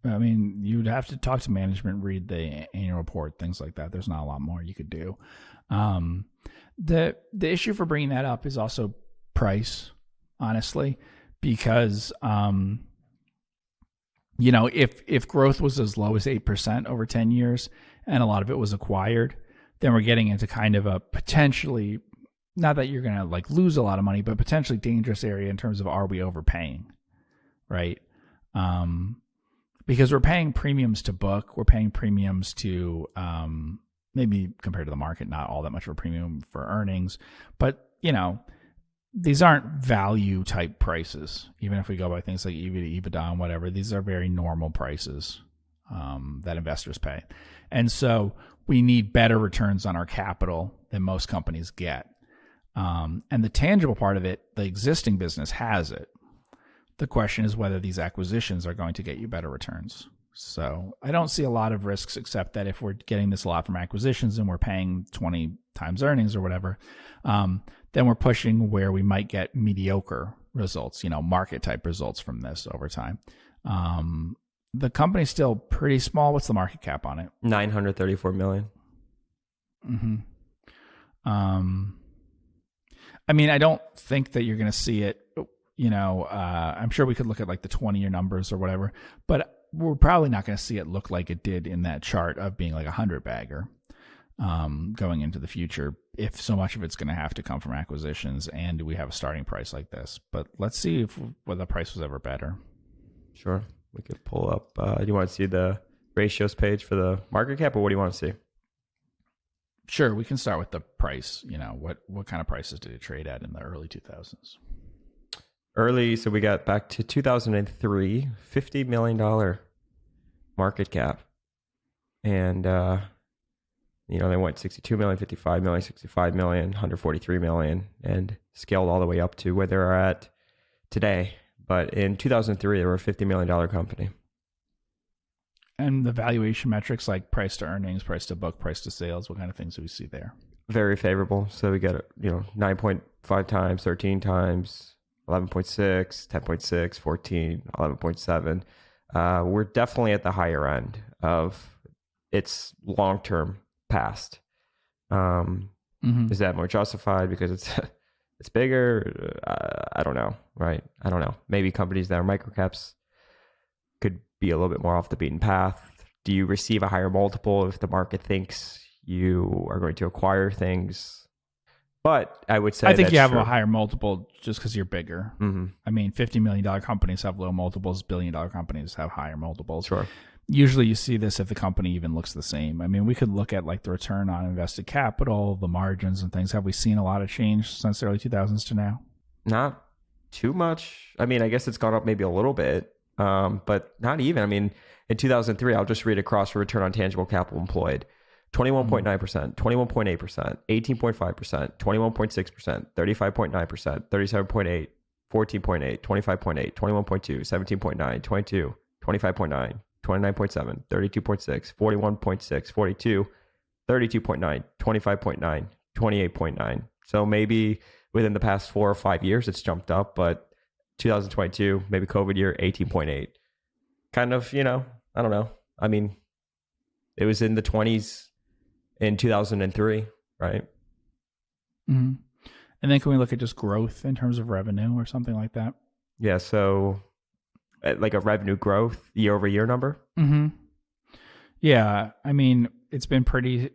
I mean, you'd have to talk to management, read the annual report, things like that. There's not a lot more you could do. The issue for bringing that up is also price, honestly, because, if growth was as low as 8% over 10 years and a lot of it was acquired, then we're getting into kind of a potentially, not that you're going to like lose a lot of money, but potentially dangerous area in terms of, are we overpaying? Right. Because we're paying premiums to book, we're paying premiums to maybe compared to the market, not all that much of a premium for earnings, but these aren't value type prices. Even if we go by things like EV to EBITDA and whatever, these are very normal prices that investors pay, and so we need better returns on our capital than most companies get. And the tangible part of it, the existing business has it. The question is whether these acquisitions are going to get you better returns. So I don't see a lot of risks, except that if we're getting this a lot from acquisitions and we're paying 20 times earnings or whatever, then we're pushing where we might get mediocre results, market type results from this over time. The company's still pretty small. What's the market cap on it? 934 million. Mm-hmm. I mean, I don't think that you're going to see it. I'm sure we could look at like the 20-year numbers or whatever, but we're probably not going to see it look like it did in that chart of being like 100-bagger going into the future, if so much of it's going to have to come from acquisitions and we have a starting price like this. But let's see whether the price was ever better. Sure. We could pull up. Do you want to see the ratios page for the market cap, or what do you want to see? Sure. We can start with the price. What kind of prices did it trade at in the early 2000s? So we got back to 2003, $50 million market cap. And, they went 62 million, 55 million, 65 million, 143 million, and scaled all the way up to where they're at today. But in 2003, they were a $50 million company. And the valuation metrics like price to earnings, price to book, price to sales, what kind of things do we see there? Very favorable. So we get, 9.5 times, 13 times, 11.6, 10.6, 14, 11.7. We're definitely at the higher end of its long-term past. Is that more justified because it's bigger? I don't know, right? I don't know. Maybe companies that are microcaps could be a little bit more off the beaten path. Do you receive a higher multiple if the market thinks you are going to acquire things? But I would say I think you have a higher multiple just because you're bigger. Mm-hmm. I mean, $50 million companies have low multiples. $1 billion companies have higher multiples. Sure. Usually you see this if the company even looks the same. I mean, we could look at like the return on invested capital, the margins and things. Have we seen a lot of change since the early 2000s to now? Not too much. I mean, I guess it's gone up maybe a little bit, but not even. I mean, in 2003, I'll just read across for return on tangible capital employed. 21.9%, 21.8%, 18.5%, 21.6%, 35.9%, 37.8%, 14.8%, 25.8%, 21.2%, 17.9%, 22%, 25.9%, 29.7%, 32.6%, 41.6%, 42%, 32.9%, 25.9%, 28.9%. So maybe within the past 4 or 5 years, it's jumped up, but 2022, maybe COVID year, 18.8. Kind of, I don't know. I mean, it was in the 20s in 2003, right? Mm-hmm. And then can we look at just growth in terms of revenue or something like that? Yeah, so like a revenue growth year-over-year number? Mm-hmm. Yeah, I mean, it's been pretty...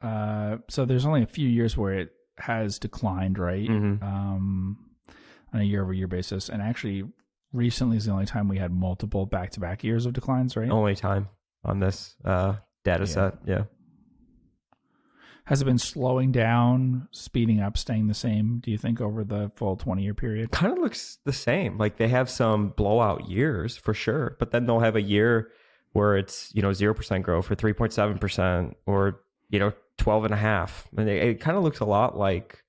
so there's only a few years where it has declined, right? Mm-hmm. On a year-over-year basis. And actually, recently is the only time we had multiple back-to-back years of declines, right? Only time on this data set, yeah. Has it been slowing down, speeding up, staying the same, do you think, over the full 20-year period? Kind of looks the same. Like they have some blowout years for sure, but then they'll have a year where it's, 0% growth or 3.7% or, 12.5%. And it kind of looks a lot like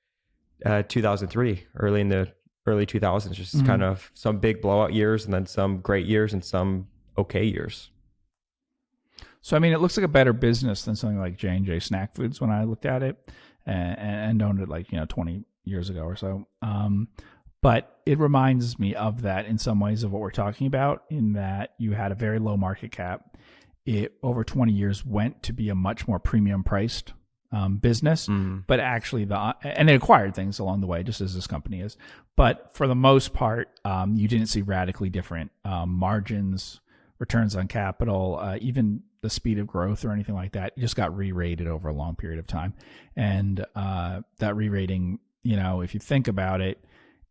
2003, early 2000s, just kind of some big blowout years and then some great years and some okay years. So, I mean, it looks like a better business than something like J&J Snack Foods when I looked at it and owned it like, 20 years ago or so. But it reminds me of that in some ways of what we're talking about, in that you had a very low market cap. It, over 20 years, went to be a much more premium priced business, but actually and it acquired things along the way, just as this company is. But for the most part, you didn't see radically different margins, returns on capital, even the speed of growth or anything like that. It just got re-rated over a long period of time. And that re-rating, if you think about it,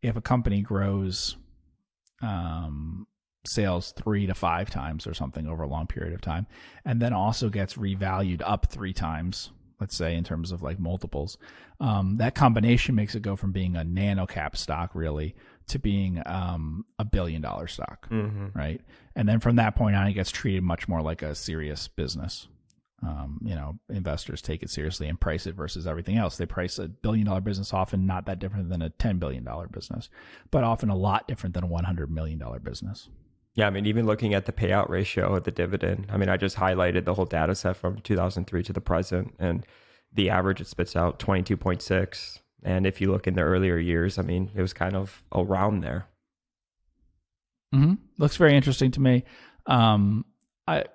if a company grows sales 3 to 5 times or something over a long period of time, and then also gets revalued up 3 times, let's say, in terms of like multiples, that combination makes it go from being a nano cap stock really to being $1 billion stock, right? And then from that point on, it gets treated much more like a serious business. Investors take it seriously and price it versus everything else. They price $1 billion business often not that different than a $10 billion business, but often a lot different than a $100 million business. Yeah, I mean, even looking at the payout ratio of the dividend, I mean, I just highlighted the whole data set from 2003 to the present, and the average it spits out 22.6. And if you look in the earlier years, I mean, it was kind of around there. Looks very interesting to me. A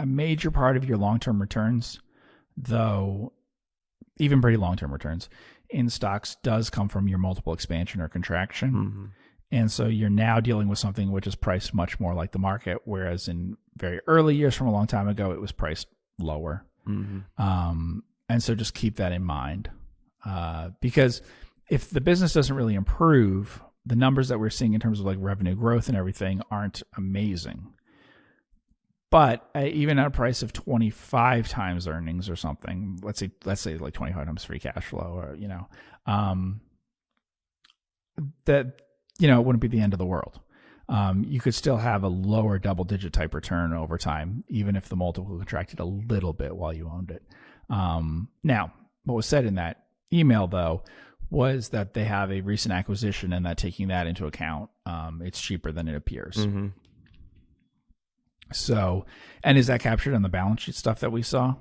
major part of your long-term returns, though, even pretty long-term returns in stocks, does come from your multiple expansion or contraction. And so you're now dealing with something which is priced much more like the market, whereas in very early years from a long time ago, it was priced lower. And so just keep that in mind. Because if the business doesn't really improve, the numbers that we're seeing in terms of like revenue growth and everything aren't amazing. But even at a price of 25 times earnings or something, let's say like 25 times free cash flow, or that it wouldn't be the end of the world. You could still have a lower double-digit type return over time, even if the multiple contracted a little bit while you owned it. Now, what was said in that email, though, was that they have a recent acquisition, and that taking that into account, it's cheaper than it appears. So, and is that captured on the balance sheet stuff that we saw?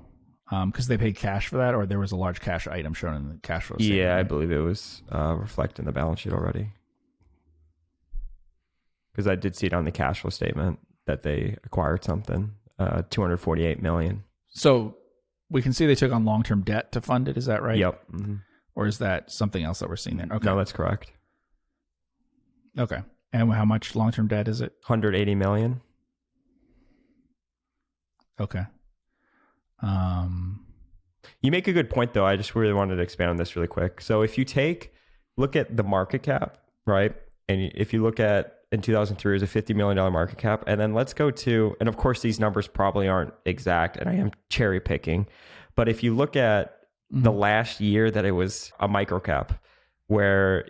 Because they paid cash for that, or there was a large cash item shown in the cash flow statement? Yeah, I believe it was reflected in the balance sheet already. Because I did see it on the cash flow statement that they acquired something, $248 million. So we can see they took on long-term debt to fund it. Is that right? Yep. Or is that something else that we're seeing there? Okay. No, that's correct. Okay. And how much long-term debt is it? $180 million. Okay. You make a good point, though. I just really wanted to expand on this really quick. So if you look at the market cap, right? And if you look at in 2003, it was a $50 million market cap. And then let's go to, and of course, these numbers probably aren't exact, and I am cherry picking. But if you look at the last year that it was a micro cap, where,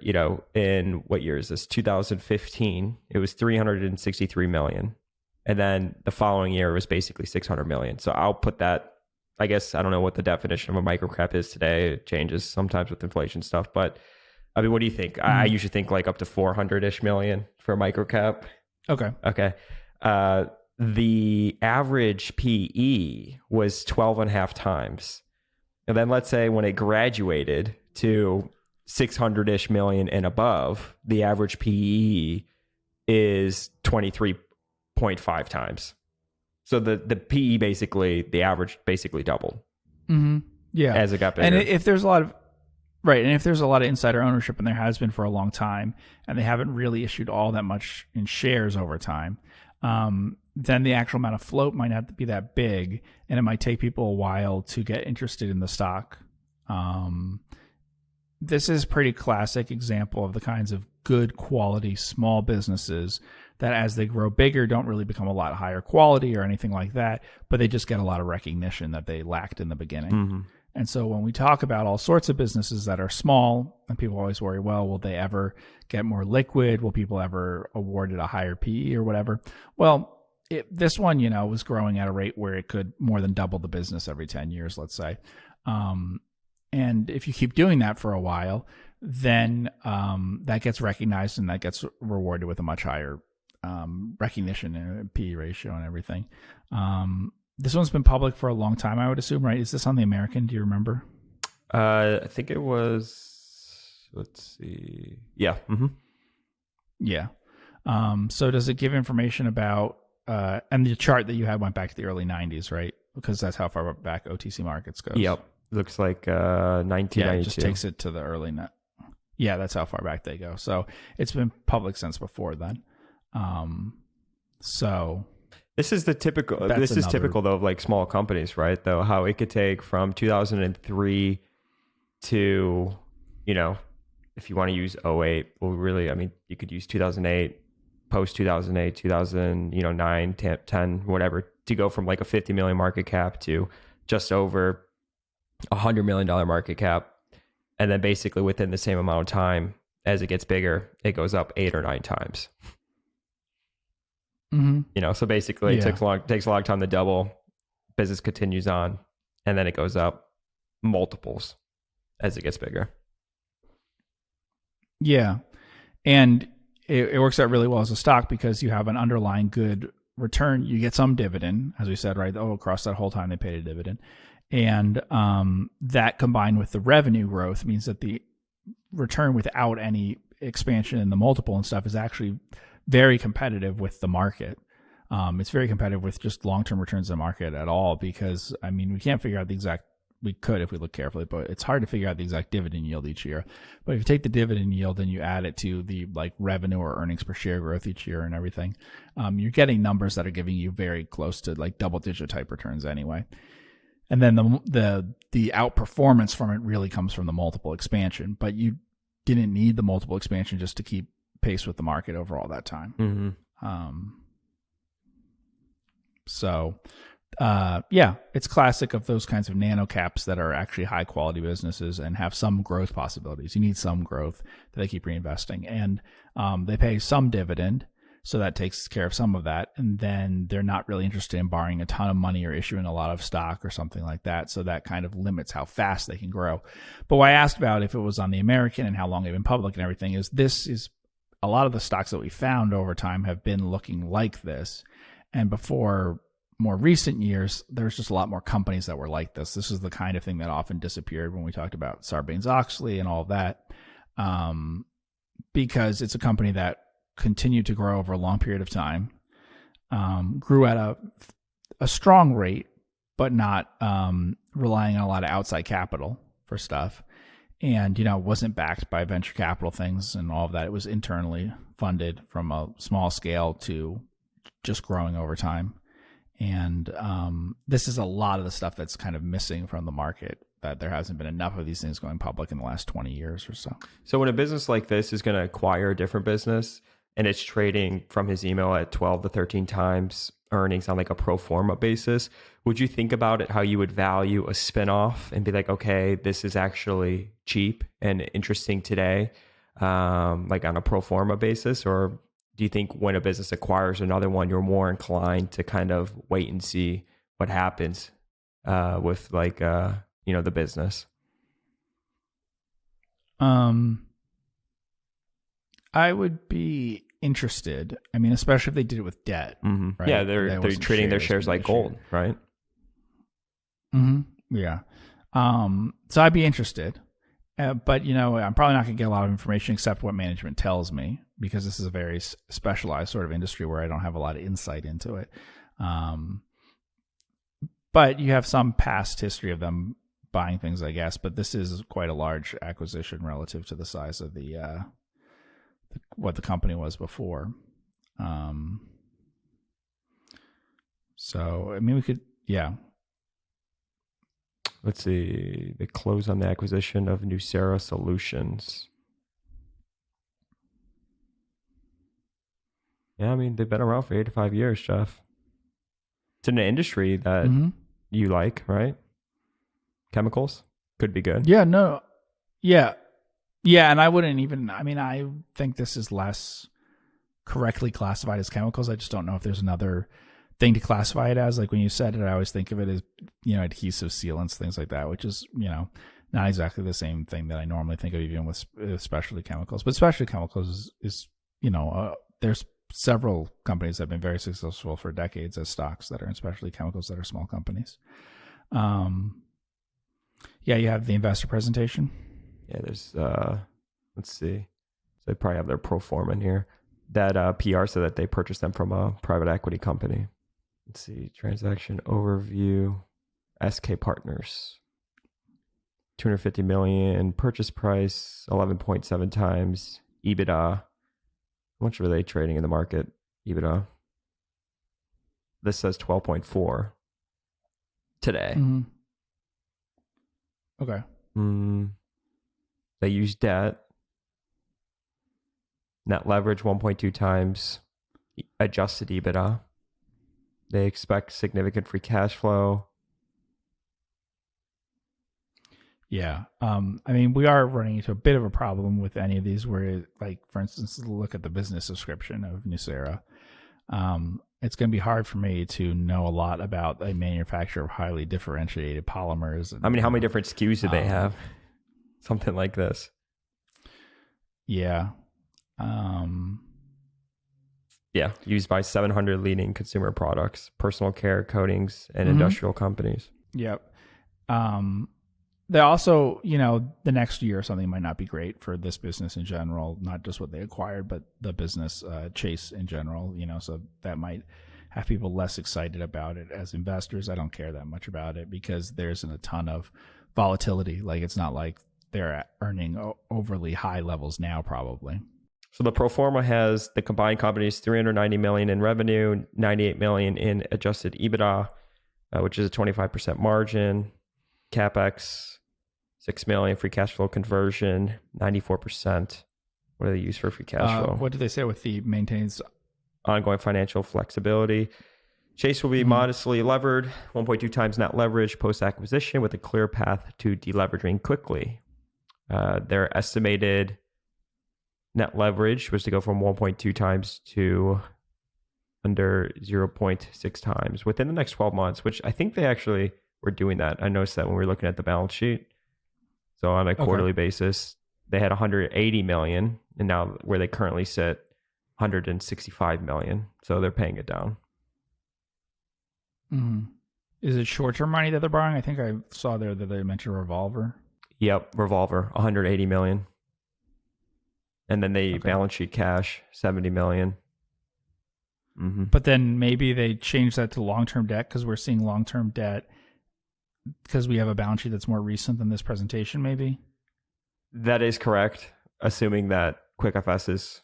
in what year is this? 2015, it was 363 million. And then the following year was basically 600 million. So I'll put that, I guess, I don't know what the definition of a micro cap is today. It changes sometimes with inflation stuff, but I mean, what do you think? I usually think like up to 400-ish million for a micro cap. Okay. The average PE was 12.5 times. And then let's say when it graduated to 600-ish million and above, the average PE is 23.5 times. So the PE basically, the average basically doubled. Mm-hmm. Yeah. As it got bigger. And if there's a lot of, right, and if there's a lot of insider ownership, and there has been for a long time, and they haven't really issued all that much in shares over time, then the actual amount of float might not be that big, and it might take people a while to get interested in the stock. This is a pretty classic example of the kinds of good quality small businesses that as they grow bigger don't really become a lot higher quality or anything like that, but they just get a lot of recognition that they lacked in the beginning. Mm-hmm. And so when we talk about all sorts of businesses that are small, and people always worry, well, will they ever get more liquid? Will people ever award it a higher PE or whatever? Well, this one, was growing at a rate where it could more than double the business every 10 years, let's say. And if you keep doing that for a while, then that gets recognized and that gets rewarded with a much higher recognition and PE ratio and everything. This one's been public for a long time, I would assume, right? Is this on the American? Do you remember? I think it was, let's see. Yeah. Mm-hmm. Yeah. So does it give information about, and the chart that you had went back to the early 90s, right? Because that's how far back OTC markets goes. Yep. Looks like 1992. Yeah, it just takes it to the early net. Yeah, that's how far back they go. So it's been public since before then. So this is typical though of like small companies, right? Though how it could take from 2003 to, if you want to use '08, well, really, I mean, you could use 2008, post 2008, 2009, 10, whatever, to go from like a 50 million market cap to just over $100 million market cap. And then basically within the same amount of time, as it gets bigger, it goes up 8 or 9 times. Mm-hmm. So basically it takes a long time to double. Business continues on, and then it goes up multiples as it gets bigger. Yeah. And it works out really well as a stock because you have an underlying good return. You get some dividend, as we said, right? Across that whole time they paid a dividend. And that combined with the revenue growth means that the return without any expansion in the multiple and stuff is actually very competitive with the market. It's very competitive with just long-term returns in the market at all because, I mean, we can't figure out we could if we look carefully, but it's hard to figure out the exact dividend yield each year. But if you take the dividend yield and you add it to the like revenue or earnings per share growth each year and everything, you're getting numbers that are giving you very close to like double-digit type returns anyway. And then the outperformance from it really comes from the multiple expansion, but you didn't need the multiple expansion just to keep pace with the market over all that time. Mm-hmm. It's classic of those kinds of nano caps that are actually high quality businesses and have some growth possibilities. You need some growth that they keep reinvesting, and they pay some dividend. So that takes care of some of that. And then they're not really interested in borrowing a ton of money or issuing a lot of stock or something like that. So that kind of limits how fast they can grow. But what I asked about if it was on the American and how long they've been public and everything is a lot of the stocks that we found over time have been looking like this. And before more recent years, there's just a lot more companies that were like this. This is the kind of thing that often disappeared when we talked about Sarbanes-Oxley and all of that. Because it's a company that continued to grow over a long period of time, grew at a strong rate, but not relying on a lot of outside capital for stuff. And, wasn't backed by venture capital things and all of that. It was internally funded from a small scale to just growing over time. And this is a lot of the stuff that's kind of missing from the market, that there hasn't been enough of these things going public in the last 20 years or so. So when a business like this is going to acquire a different business, and it's trading from his email at 12 to 13 times earnings on like a pro forma basis, would you think about it how you would value a spinoff and be like, okay, this is actually cheap and interesting today, like on a pro forma basis? Or do you think when a business acquires another one, you're more inclined to kind of wait and see what happens with like, the business? I would be interested. I mean, especially if they did it with debt. Mm-hmm. Right? Yeah, they're treating their shares like gold, right? Mm-hmm. Yeah. So I'd be interested. But I'm probably not going to get a lot of information except what management tells me, because this is a very specialized sort of industry where I don't have a lot of insight into it. But you have some past history of them buying things, I guess. But this is quite a large acquisition relative to the size of what the company was before. So, I mean, we could, yeah. Let's see. They closed on the acquisition of Nucera Solutions. Yeah, I mean, they've been around for 8 to 5 years, Geoff. It's in an industry that you like, right? Chemicals could be good. Yeah, no. Yeah. Yeah, and I wouldn't even, I mean, I think this is less correctly classified as chemicals. I just don't know if there's another thing to classify it as. Like when you said it, I always think of it as, adhesive sealants, things like that, which is, not exactly the same thing that I normally think of even with specialty chemicals. But specialty chemicals is there's several companies that have been very successful for decades as stocks that are in specialty chemicals that are small companies. Yeah, you have the investor presentation. Yeah, there's, let's see. So they probably have their pro forma in here. That PR said that they purchased them from a private equity company. Let's see. Transaction overview. SK Partners. $250 million. Purchase price, 11.7 times. EBITDA. How much were they trading in the market? EBITDA. This says 12.4 today. Mm-hmm. Okay. They use debt. Net leverage 1.2 times adjusted EBITDA. They expect significant free cash flow. Yeah. I mean, we are running into a bit of a problem with any of these where, like, for instance, look at the business description of Nucera. It's going to be hard for me to know a lot about a manufacturer of highly differentiated polymers. And, how many different SKUs do they have? Something like this. Yeah. Yeah, used by 700 leading consumer products, personal care, coatings, and industrial companies. Yep. They also, the next year or something might not be great for this business in general, not just what they acquired, but the business Chase in general, so that might have people less excited about it as investors. I don't care that much about it because there's a ton of volatility. Like, it's not like they're earning overly high levels now, probably. So the pro forma has the combined companies $390 million in revenue, $98 million in adjusted EBITDA, which is a 25% margin. CapEx, $6 million. Free cash flow conversion, 94%. What do they use for free cash flow? What do they say with the maintains? Ongoing financial flexibility. Chase will be modestly levered, 1.2 times net leverage post-acquisition with a clear path to deleveraging quickly. Their estimated net leverage was to go from 1.2 times to under 0.6 times within the next 12 months, which I think they actually were doing that. I noticed that when we were looking at the balance sheet. So on a quarterly basis, they had 180 million, and now where they currently sit, 165 million. So they're paying it down. Mm-hmm. Is it short-term money that they're borrowing? I think I saw there that they mentioned a revolver. Yep, revolver, 180 million. And then they balance sheet cash, 70 million. Mm-hmm. But then maybe they change that to long-term debt because we're seeing long-term debt because we have a balance sheet that's more recent than this presentation, maybe? That is correct, assuming that QuickFS is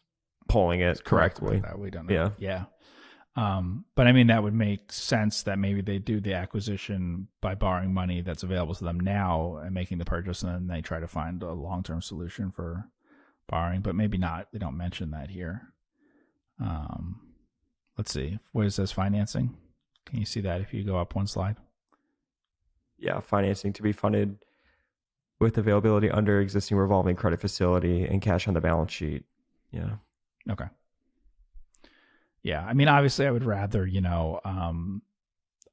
pulling it correctly. That we don't know. Yeah. But I mean, that would make sense that maybe they do the acquisition by borrowing money that's available to them now and making the purchase, and then they try to find a long-term solution for borrowing, but maybe not. They don't mention that here. Let's see. What it says financing. Can you see that if you go up one slide? Yeah, financing to be funded with availability under existing revolving credit facility and cash on the balance sheet. Yeah. Okay. Yeah, I mean, obviously, I would rather, a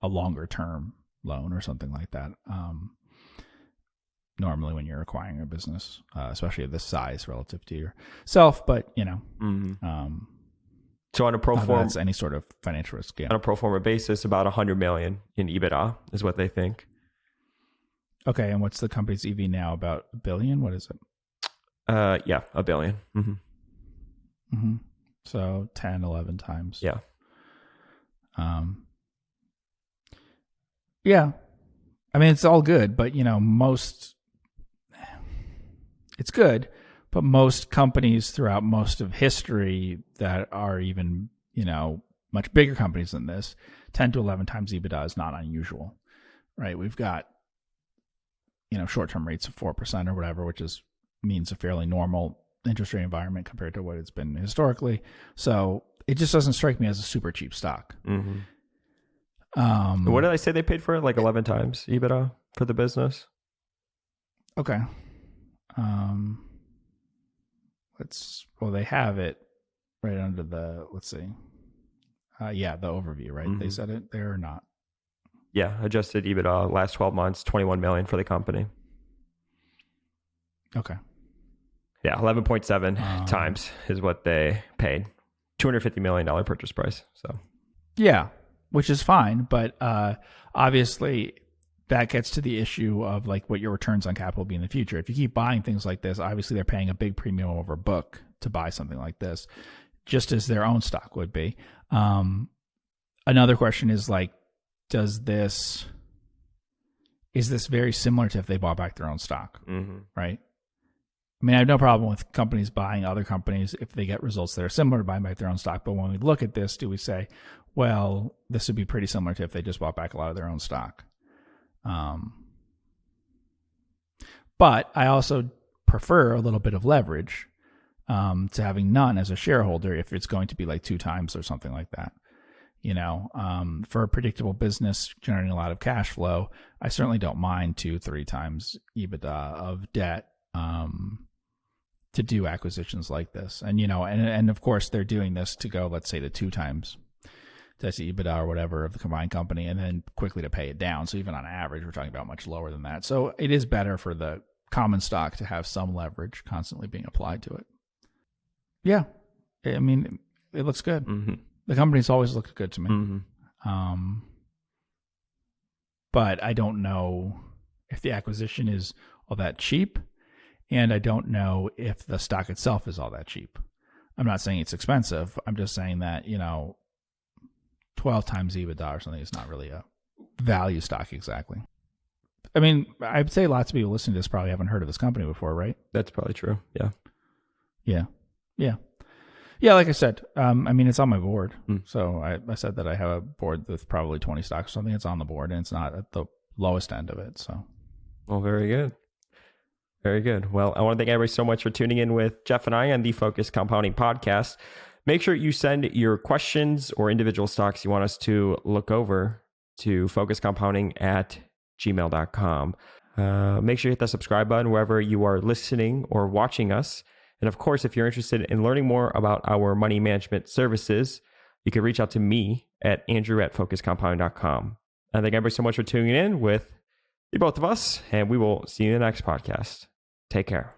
longer term loan or something like that. Normally, when you're acquiring a business, especially of this size relative to yourself, but so on a pro forma, that's any sort of financial risk. Yeah. On a pro forma basis, about 100 million in EBITDA is what they think. Okay, and what's the company's EV now? About $1 billion? What is it? Yeah, $1 billion. Mm-hmm. Mm-hmm. So 10, 11 times. Yeah. Yeah. I mean, it's all good, but it's good, but most companies throughout most of history that are even, much bigger companies than this, 10 to 11 times EBITDA is not unusual, right? We've got, short-term rates of 4% or whatever, which means a fairly normal interest rate environment compared to what it's been historically. So it just doesn't strike me as a super cheap stock. Mm-hmm. What did I say they paid for it? Like 11 times EBITDA for the business? Okay. They have it right under the, let's see. The overview, right? Mm-hmm. They said it there or not? Yeah, adjusted EBITDA last 12 months, 21 million for the company. Okay. Yeah, 11.7 times is what they paid. $250 million purchase price. So, yeah, which is fine, but obviously that gets to the issue of like what your returns on capital will be in the future. If you keep buying things like this, obviously they're paying a big premium over book to buy something like this, just as their own stock would be. Another question is like, is this very similar to if they bought back their own stock, mm-hmm. right? I mean, I have no problem with companies buying other companies if they get results that are similar to buying back their own stock. But when we look at this, do we say, well, this would be pretty similar to if they just bought back a lot of their own stock? But I also prefer a little bit of leverage to having none as a shareholder if it's going to be like 2 times or something like that. For a predictable business generating a lot of cash flow, I certainly don't mind 2-3 times EBITDA of debt to do acquisitions like this. And, and of course they're doing this to go, let's say, to 2 times that's EBITDA or whatever of the combined company, and then quickly to pay it down. So even on average, we're talking about much lower than that. So it is better for the common stock to have some leverage constantly being applied to it. Yeah. I mean, it looks good. Mm-hmm. The company's always looked good to me. Mm-hmm. But I don't know if the acquisition is all that cheap, and I don't know if the stock itself is all that cheap. I'm not saying it's expensive. I'm just saying that, 12 times EBITDA or something is not really a value stock exactly. I mean, I'd say lots of people listening to this probably haven't heard of this company before, right? That's probably true. Yeah. Yeah. Yeah. Yeah, like I said, I mean, it's on my board. So I said that I have a board with probably 20 stocks or something. It's on the board, and it's not at the lowest end of it. So, well, very good. Very good. Well, I want to thank everybody so much for tuning in with Geoff and I on the Focus Compounding Podcast. Make sure you send your questions or individual stocks you want us to look over to focuscompounding@gmail.com. Make sure you hit the subscribe button wherever you are listening or watching us. And of course, if you're interested in learning more about our money management services, you can reach out to me at andrew@focuscompounding.com. I thank everybody so much for tuning in with the both of us, and we will see you in the next podcast. Take care.